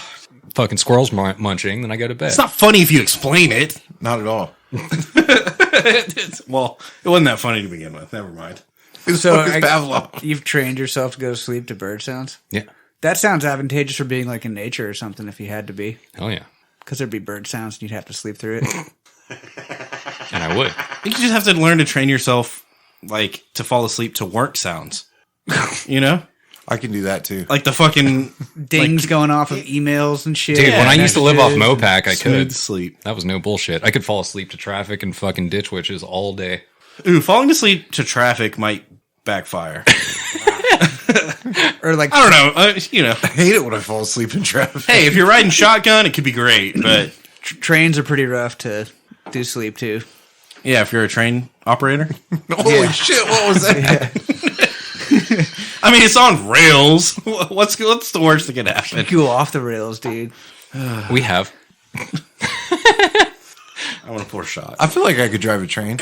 fucking squirrels munching, then I go to bed. It's not funny if you explain it. Not at all. Well, it wasn't that funny to begin with. Never mind. Who the So fuck is Pavlov? You've trained yourself to go to sleep to bird sounds? Yeah. That sounds advantageous for being like in nature or something if you had to be. Hell yeah. Because there'd be bird sounds and you'd have to sleep through it. And I would. You just have to learn to train yourself, like, to fall asleep to work sounds. You know? I can do that too. Like the fucking Dings going off of emails and shit. Dude, when I used to live off messages. Mopac, I smooth could. sleep. That was no bullshit. I could fall asleep to traffic and fucking ditch witches all day. Ooh, falling asleep to traffic might backfire. Or like, I don't know. You know. I hate it when I fall asleep in traffic. Hey, if you're riding shotgun, it could be great. But trains are pretty rough to do sleep to. yeah, if you're a train operator, Holy shit, what was that? I I mean, it's on rails. What's the worst that could happen? Go off the rails, dude. We have. I want to pour a shot. I feel like I could drive a train.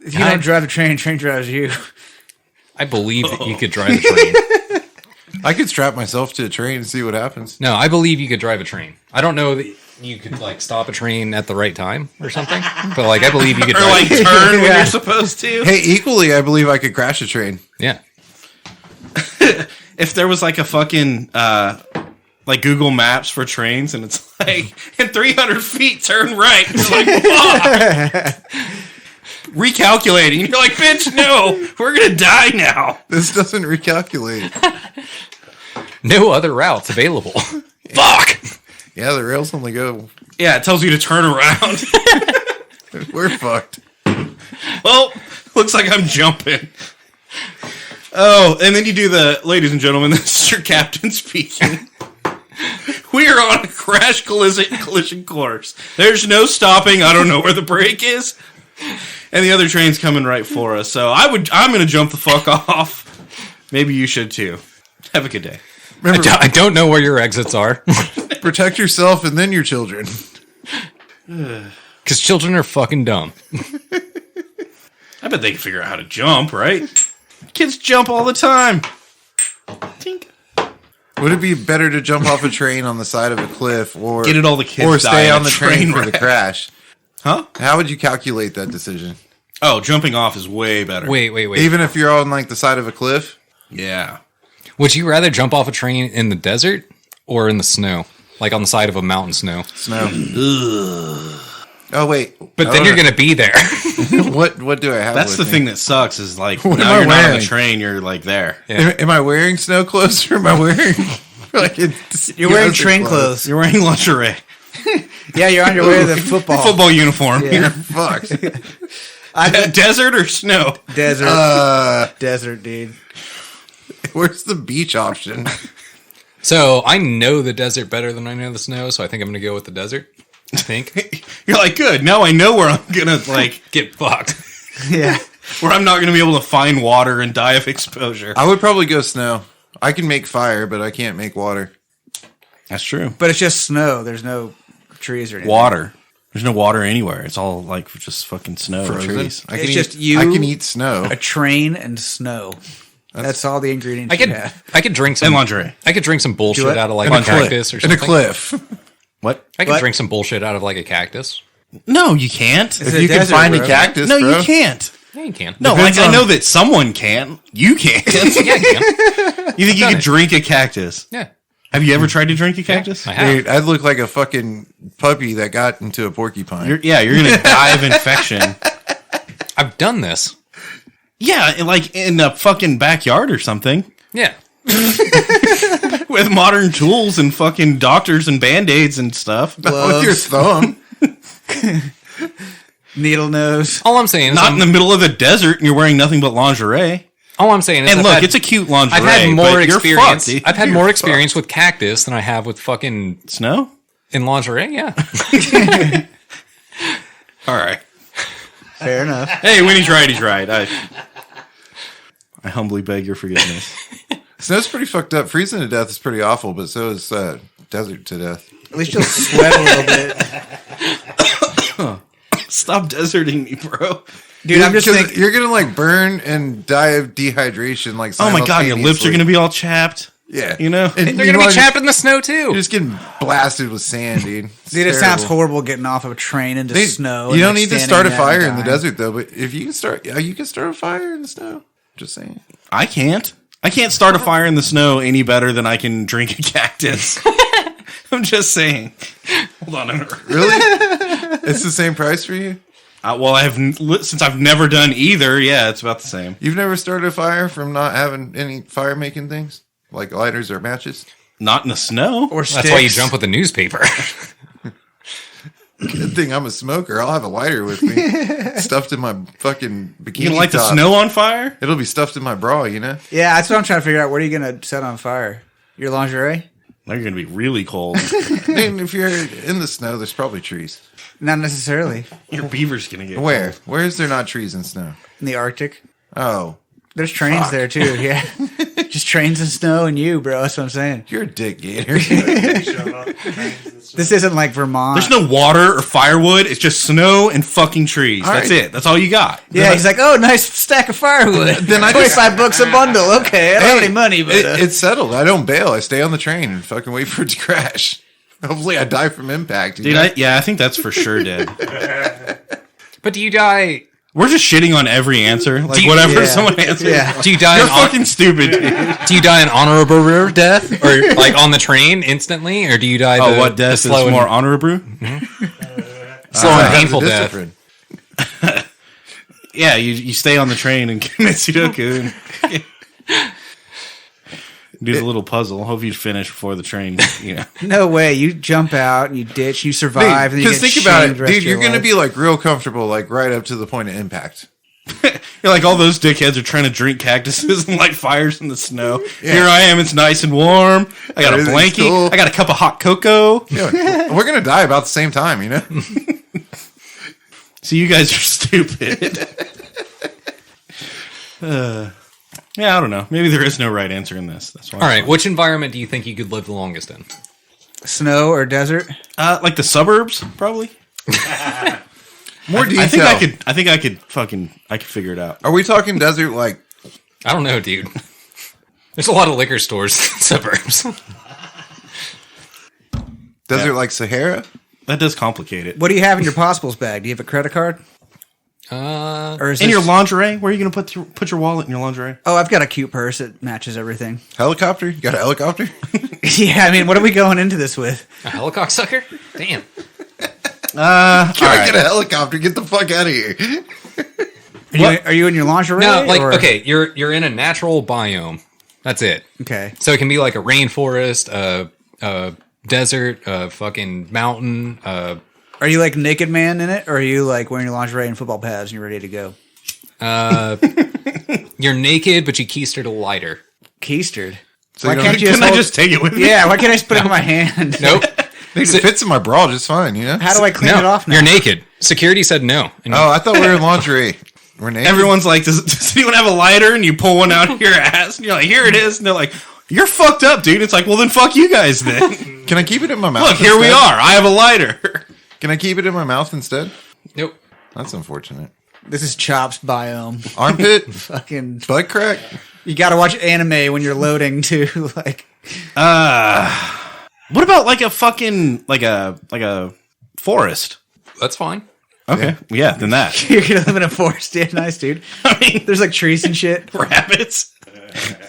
If you don't drive a train drives you. I believe that you could drive a train. I could strap myself to a train and see what happens. No, I believe you could drive a train. I don't know that you could like stop a train at the right time or something, but like I believe you could Or drive. like turn when you're supposed to. Hey, equally, I believe I could crash a train. Yeah. If there was like a fucking like Google Maps for trains, and it's like in 300 feet, turn right. You're like, fuck. Recalculating. You're like, bitch, no, we're gonna die now. This doesn't recalculate. No other routes available. Fuck. Yeah, the rails only go. Yeah, it tells you to turn around. We're fucked. Well, looks like I'm jumping. Oh, and then you do the, ladies and gentlemen, this is your captain speaking. We are on a crash collision course. There's no stopping. I don't know where the brake is. And the other train's coming right for us. So I'm going to jump the fuck off. Maybe you should too. Have a good day. Remember, I don't know where your exits are. protect yourself and then your children. Because children are fucking dumb. I bet they can figure out how to jump, right? Kids jump all the time. Tink. Would it be better to jump off a train on the side of a cliff or Get it, all the kids or die stay in a on the train train for the wreck. crash? Huh? How would you calculate that decision? Oh, jumping off is way better. Wait. Even if you're on like the side of a cliff? Yeah. Would you rather jump off a train in the desert or in the snow? Like on the side of a mountain snow? Snow. Oh wait. But then you're going to be there. What do I have? That's with the me? thing that sucks is like What now am I you're not on the wearing? train, you're like there. Am I wearing snow clothes or am I wearing like You're wearing desert train clothes. You're wearing lingerie. Yeah, you're on your way to the football. Football uniform. Yeah. Fuck. Desert or snow? Desert. Desert, dude. Where's the beach option? So I know the desert better than I know the snow, so I think I'm going to go with the desert. I think. You're like, good. Now I know where I'm gonna like Get fucked. Yeah. where I'm not gonna be able to find water and die of exposure. I would probably go snow. I can make fire, but I can't make water. That's true. But it's just snow. There's no trees or anything. Water. There's no water anywhere. It's all like just fucking snow and Frozen. trees. I It's can just eat, you- I can eat snow. A train and snow. That's all the ingredients I you could have. I could drink some And lingerie. I could drink some bullshit what? out of like And a a cliff. cactus or And something. a cliff. What? I could What? drink some bullshit out of like a cactus. No, you can't. It's If a you can desert, find a bro. cactus, No, bro. you can't. Yeah, you can. No, Depends like I on- know that someone can. You can't. Yeah, you can. You think you done could it. drink a cactus? Yeah. Have you ever tried to drink a cactus? I have. Dude, I'd look like a fucking puppy that got into a porcupine. You're gonna die of infection. I've done this. Yeah, like in a fucking backyard or something Yeah. with modern tools and fucking doctors and band-aids and stuff. With your thumb. Needle nose. All I'm saying is Not in the middle of the desert and you're wearing nothing but lingerie. all I'm saying is And I've look, had- it's a cute lingerie. I've had more but you're experience. fucked, dude. I've had You're more fucked. experience with cactus than I have with fucking Snow? in lingerie. Yeah. All right. Fair enough. Hey, when he's right, he's right. I humbly beg your forgiveness. Snow's pretty fucked up. Freezing to death is pretty awful, but so is desert to death. At least you'll sweat a little bit. Stop deserting me, bro. Dude, I'm just 'Cause thinking. you're gonna like burn and die of dehydration. Like Oh my god, your lips are gonna be all chapped. yeah. You know? And They're you gonna know be what? chapped in the snow too. You're just getting blasted with sand, dude. It's Dude, it sounds terrible. horrible getting off of a train into snow. You and, don't like, need to standing start a in that fire and in the dying. desert though. But if you can start, you can start a fire in the snow. Just saying. I can't. I can't start a fire in the snow any better than I can drink a cactus. I'm just saying. Hold on a minute. Really? It's the same price for you. Well, since I've never done either. Yeah, it's about the same. You've never started a fire from not having any fire making things like lighters or matches. Not in the snow. Or That's why you sticks. jump with the newspaper. Good thing I'm a smoker. I'll have a lighter with me, stuffed in my fucking bikini. You gonna light the top. snow on fire? It'll be stuffed in my bra. You know. Yeah, that's what I'm trying to figure out. What are you going to set on fire? Your lingerie? Now you're gonna be really cold. And if you're in the snow, there's probably trees. Not necessarily. Your beaver's gonna get Where? cold. Where is there not trees and snow? In the Arctic. Oh, There's trains there too. Yeah, just trains and snow and you, bro. That's what I'm saying. You're a dick, Gator. This isn't like Vermont. There's no water or firewood. It's just snow and fucking trees. That's right. it. That's all you got. Yeah, he's like, oh, nice stack of firewood. Then I $25 a bundle. Okay, I don't have any money, but It's settled. I don't bail. I stay on the train and fucking wait for it to crash. Hopefully, I die from impact. Dude, I think that's for sure dead. But do you die? We're just shitting on every answer. Like, you- whatever yeah. someone answers. Yeah. Do you die? You're fucking stupid, dude. Do you die an honorable death, or like on the train instantly, or do you die? Oh, what death is slow more and, honorable? slow and painful death? Discipline. Yeah, you stay on the train and commit Sudoku. And do the little puzzle. Hope you finish before the train. You know. no way. You jump out, you ditch, you survive, and then you Because get think about shamed it, the rest dude. of your You're gonna life. be like real comfortable, like right up to the point of impact. You're like all those dickheads are trying to drink cactuses and light fires in the snow. Here I am. It's nice and warm. I got a Everything's blanket. cool. I got a cup of hot cocoa. Yeah, we're gonna die about the same time, you know. So you guys are stupid. Yeah, I don't know. Maybe there is no right answer in this. That's why. All right, which environment do you think you could live the longest in? Snow or desert? Like the suburbs, probably. More detail. I think I could figure it out. Are we talking desert like? I don't know, dude. There's a lot of liquor stores in suburbs. Desert like Sahara? That does complicate it. What do you have in your possibles bag? Do you have a credit card? Or is In this- your lingerie? Where are you going to put your wallet in your lingerie? Oh, I've got a cute purse that matches everything. Helicopter? You got a helicopter? Yeah, I mean, what are we going into this with? A helicopter sucker? Damn. Can I get a helicopter? Get the fuck out of here! Are you in your lingerie? No, like or- okay, you're in a natural biome. That's it. Okay. So it can be like a rainforest, a desert, a fucking mountain. Are you like Naked Man in it, or are you like wearing your lingerie and football pads and you're ready to go? You're naked, but you keistered a lighter. Keistered. So Why you can't you Can just I hold- just take it with me? Yeah, why can't I just put it in my hand? Nope. It fits in my bra just fine, you know? How do I clean it off now? You're naked. Security said no. And Oh, I thought we were in lingerie. We're naked. Everyone's like, does anyone have a lighter? And you pull one out of your ass, and you're like, here it is. And they're like, you're fucked up, dude. It's like, well, then fuck you guys then. Can I keep it in my mouth? Look, here we instead? are. I have a lighter. Can I keep it in my mouth instead? nope. That's unfortunate. This is Chops biome. Armpit? Fucking, Butt crack? you got to watch anime when you're loading too. Like, What about like a fucking like a forest? That's fine. Okay, yeah, then that. you're gonna live in a forest. Yeah, nice, dude. I mean, There's like trees and shit. rabbits,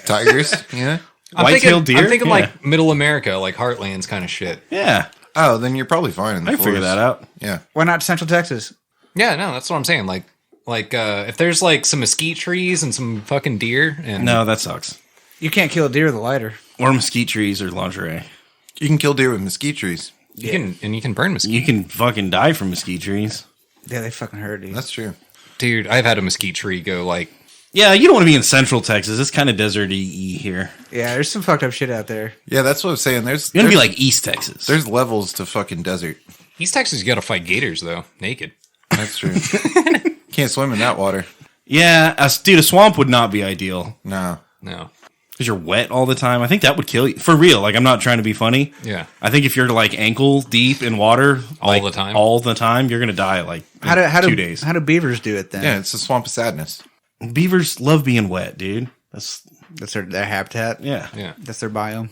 Tigers? Yeah. white-tailed deer. I'm thinking Yeah. like middle America, like Heartlands kind of shit. yeah, Oh, then you're probably fine in the I can figure forest. that out. Yeah. Why not Central Texas? Yeah, no, that's what I'm saying. Like if there's like some mesquite trees and some fucking deer and No, that sucks. You can't kill a deer with a lighter. Or mesquite trees or lingerie. You can kill deer with mesquite trees. you can burn mesquite. You can fucking die from mesquite trees. Yeah, they fucking hurt, dude. That's true. Dude, I've had a mesquite tree go like Yeah, you don't want to be in Central Texas. It's kind of desert-y here. Yeah, there's some fucked up shit out there. Yeah, that's what I'm saying. There's You want to be there's- like East Texas. there's levels to fucking desert. East Texas. You got to fight gators though, naked. That's true. Can't swim in that water. Yeah, dude, a swamp would not be ideal No. No. because you're wet all the time. I think that would kill you for real. Like, I'm not trying to be funny. Yeah. I think if you're like ankle deep in water All the time? all the time, you're gonna die like in 2 days. How do beavers do it then? Yeah, it's a swamp of sadness. Beavers love being wet, dude. That's their habitat. Yeah. Yeah. That's their biome.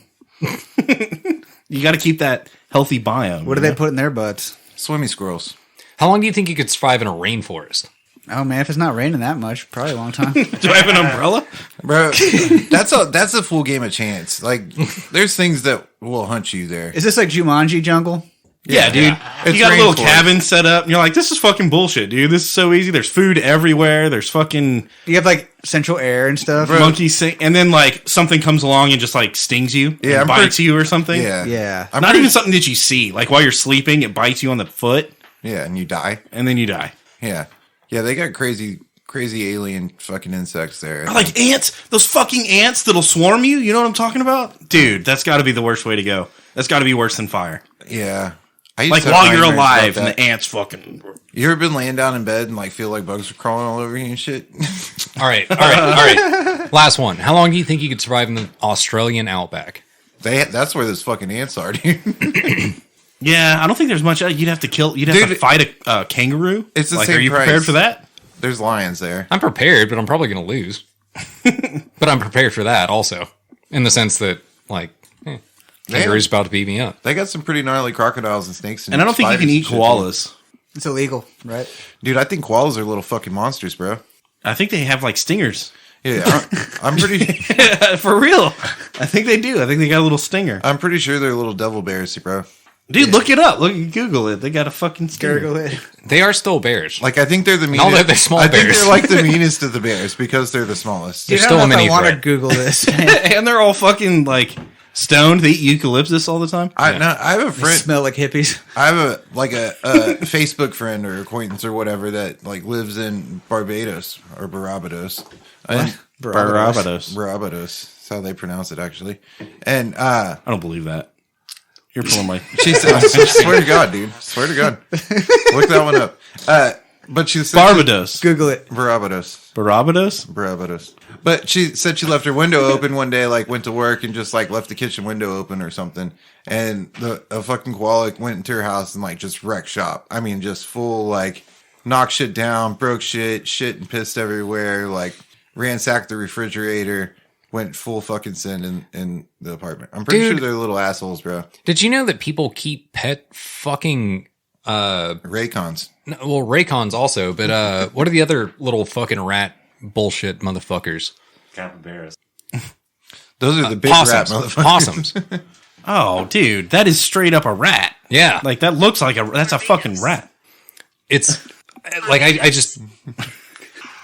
You got to keep that healthy biome. What do they put in their butts? Swimmy squirrels. How long do you think you could survive in a rainforest? Oh man, if it's not raining that much, probably a long time. Do I have an umbrella? Bro, that's a full game of chance. Like, there's things that will hunt you there. Is this like Jumanji jungle? Yeah, dude. It's You got a little rainforest. cabin set up, and you're like, this is fucking bullshit, dude. This is so easy. There's food everywhere. There's fucking You have like central air and stuff. monkeys sing, and then like something comes along and just like stings you, Yeah, and I'm bites pretty- you or something. Yeah. Yeah. I'm Not pretty- even something that you see. Like while you're sleeping, it bites you on the foot, Yeah, and you die. and then you die. Yeah. Yeah, they got crazy alien fucking insects there. Or like ants, those fucking ants that'll swarm you. You know what I'm talking about, dude? That's got to be the worst way to go. That's got to be worse than fire. Yeah. I used Like to have while you're nightmares about alive, and that. the ants fucking. You ever been laying down in bed and like feel like bugs are crawling all over you and shit? Last one. How long do you think you could survive in the Australian outback? That's where those fucking ants are, dude. Yeah, I don't think there's much. You'd have to kill. You'd have to fight a kangaroo. It's the like, same Are you prepared price. for that? There's lions there. I'm prepared, but I'm probably going to lose. But I'm prepared for that also, in the sense that kangaroo's about to beat me up. They got some pretty gnarly crocodiles and snakes. And I don't think you can eat koalas. It's illegal, right? Dude, I think koalas are little fucking monsters, bro. I think they have like stingers. Yeah, I'm pretty. For real. I think they do. I think they got a little stinger. I'm pretty sure they're little devil bears, bro. Dude, look it up. Google it. They got a fucking stinger. Go ahead. They are still bears. Like, I think they're the meanest. Although they're small I think bears. they're like the meanest of the bears because they're the smallest. They're Dude, still I a don't know if mini I want to threat. Google this. And they're all fucking like stoned. They eat eucalyptus all the time. I have a They friend. smell like hippies. I have a Facebook friend or acquaintance or whatever that like lives in Barbados or Barbados. And Barbados. Barbados. That's how they pronounce it, actually. And I don't believe that. You're pulling my. she said, "Swear to God, dude. Swear to God. Look that one up." But she said Barbados. Google it. Barbados. Barbados? But she said she left her window open one day, like went to work and just like left the kitchen window open or something. And a fucking koala went into her house and like just wrecked shop. I mean, just full like knocked shit down, broke shit and pissed everywhere, like ransacked the refrigerator, went full fucking sin in the apartment. I'm pretty sure they're little assholes, bro. Did you know that people keep pet fucking Raycons. well, Raycons also, but what are the other little fucking rat bullshit motherfuckers? Capybaras. Those are the big rat Possums. motherfuckers. Possums. Oh, dude, that is straight up a rat. Yeah. Like that looks like that's a fucking rat. It's like I just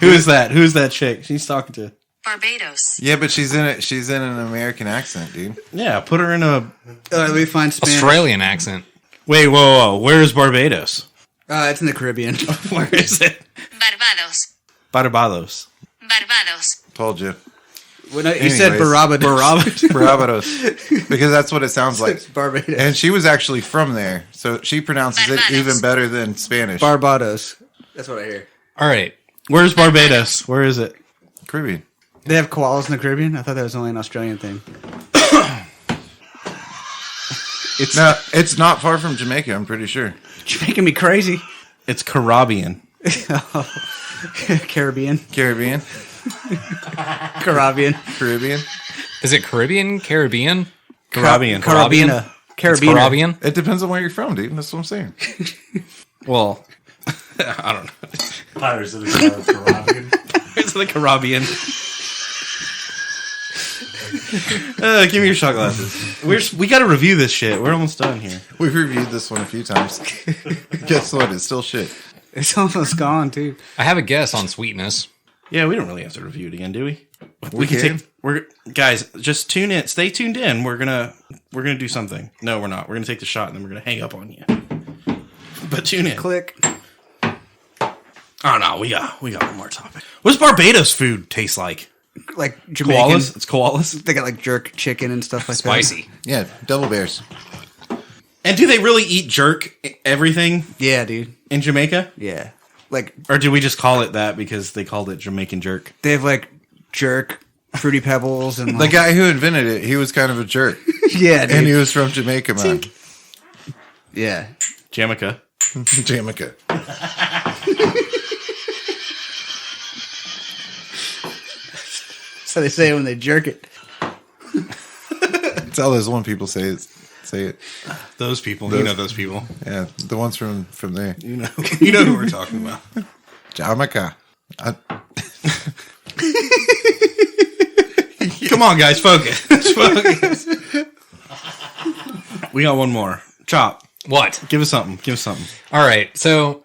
Who is that? Who's that chick? She's talking to. Barbados. Yeah, but she's in it. She's in an American accent, dude. Yeah, put her in a. Let me find Spanish. Australian accent. Wait, whoa. Where is Barbados? It's in the Caribbean. Where is it? Barbados. Barbados. Barbados. Told you. Well, no, you said Anyways. Barbados. Barbados. Because that's what it sounds like. It's Barbados. And she was actually from there, so she pronounces it Barbados. even better than Spanish. Barbados. That's what I hear. All right. Where's Barbados? Where is it? Caribbean. They have koalas in the Caribbean? I thought that was only an Australian thing. It's not far from Jamaica, I'm pretty sure. You're making me crazy. It's Caribbean. Caribbean. Caribbean? Caribbean. Caribbean? Is it Caribbean? Caribbean? Caribbean. Carabina. It's Carabiner. Caribbean? It depends on where you're from, dude. That's what I'm saying. Well, I don't know. Pirates of the Caribbean. It's the Caribbean. Give me your shot glasses. We got to review this shit. We're almost done here. We've reviewed this one a few times. Guess what? It's still shit. It's almost gone, too. I have a guess on sweetness. Yeah, we don't really have to review it again, do we? We can. We're guys, just tune in. Stay tuned in. We're gonna do something. No, we're not. We're gonna take the shot and then we're gonna hang up on you. But tune in. Click. Oh no, we got one more topic. What's Barbados food taste like? Like Jamaican. Koalas? It's koalas. They got like jerk chicken and stuff like Spicy. Yeah, devil bears. And do they really eat jerk everything that. Yeah, dude. in Jamaica? Yeah. Like, Or do we just call it that because they called it Jamaican jerk? they have like jerk, fruity pebbles, and The like, guy who invented it, he was kind of a jerk. yeah, And he dude. was from Jamaica, man. Yeah. Jamaica. Jamaica. So they say when they jerk it. That's how those one people say it. Those people. You know those people. Yeah, the ones from there. You know who we're talking about. Jamaica. Come on, guys, focus. Focus. We got one more. Chop. What? Give us something. Give us something. All right. So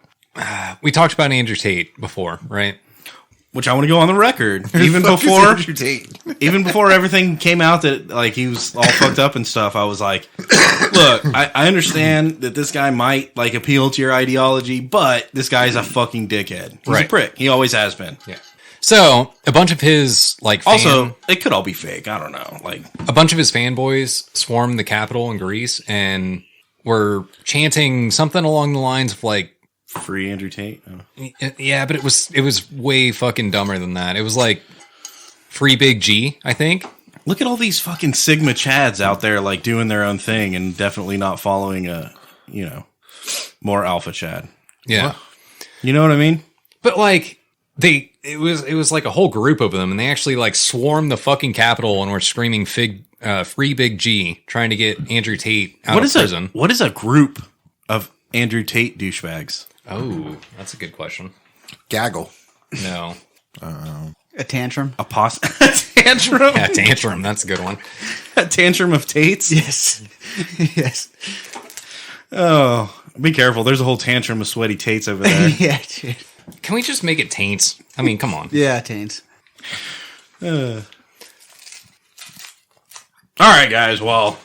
we talked about Andrew Tate before, right? Which I want to go on the record. Even before everything came out that like he was all fucked up and stuff, I was like, look, I understand that this guy might like appeal to your ideology, but this guy's a fucking dickhead. He's a Right. prick. He always has been. Yeah. So a bunch of his Also, it could all be fake. I don't know. Like a bunch of his fanboys swarmed the Capitol in Greece and were chanting something along the lines of like Free Andrew Tate. Oh. Yeah, but it was way fucking dumber than that. It was like Free Big G, I think. Look at all these fucking Sigma Chads out there, like doing their own thing and definitely not following more Alpha Chad. Yeah. What? You know what I mean? But like it was like a whole group of them, and they actually like swarmed the fucking Capitol and were screaming Free Big G, trying to get Andrew Tate out of prison. What is a group of Andrew Tate douchebags? Oh, that's a good question. Gaggle. No. A tantrum? A tantrum? Yeah, tantrum. That's a good one. A tantrum of Tates? Yes. Yes. Oh, be careful. There's a whole tantrum of sweaty Tates over there. Yeah, dude. Can we just make it taints? I mean, come on. Yeah, taints. All right, guys. Well,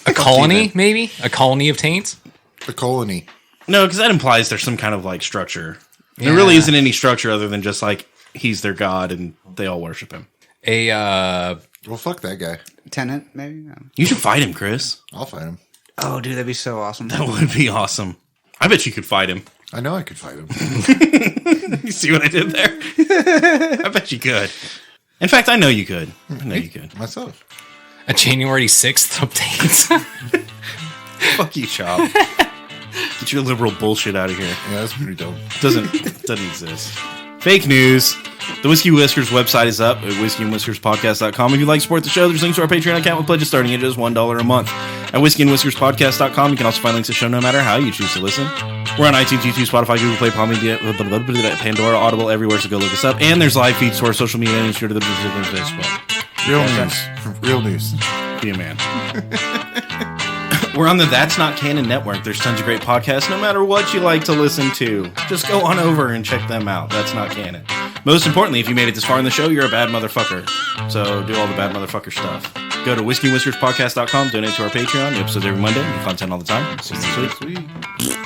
A colony, maybe? A colony of taints? The colony. no, because that implies there's some kind of like structure. Yeah. There really isn't any structure other than just like he's their god and they all worship him. Well, fuck that guy. Tenant, maybe? No. You should fight him, Chris. I'll fight him. Oh, dude, that'd be so awesome. That would be awesome. I bet you could fight him. I know I could fight him. You see what I did there? I bet you could. In fact, I know you could. I know you could. Myself. A January 6th of taints? Fuck you, Chop. Get your liberal bullshit out of here. Yeah, that's pretty dope. Doesn't exist. Fake news. The Whiskey Whiskers website is up at whiskeyandwhiskerspodcast.com. If you'd like to support the show, there's links to our Patreon account with pledges starting at just $1 a month. At whiskeyandwhiskerspodcast.com, you can also find links to the show no matter how you choose to listen. We're on iTunes, YouTube, Spotify, Google Play, Palm Media, Pandora, Audible, everywhere, so go look us up. And there's live feeds to our social media and to the Facebook. Real news. Real news. Be a man. We're on the That's Not Canon network. There's tons of great podcasts, no matter what you like to listen to. Just go on over and check them out. That's Not Canon. Most importantly, if you made it this far in the show, you're a bad motherfucker. So do all the bad motherfucker stuff. Go to whiskeyandwhiskerspodcast.com, donate to our Patreon. New episodes every Monday. New content all the time. See you next week. Sweet.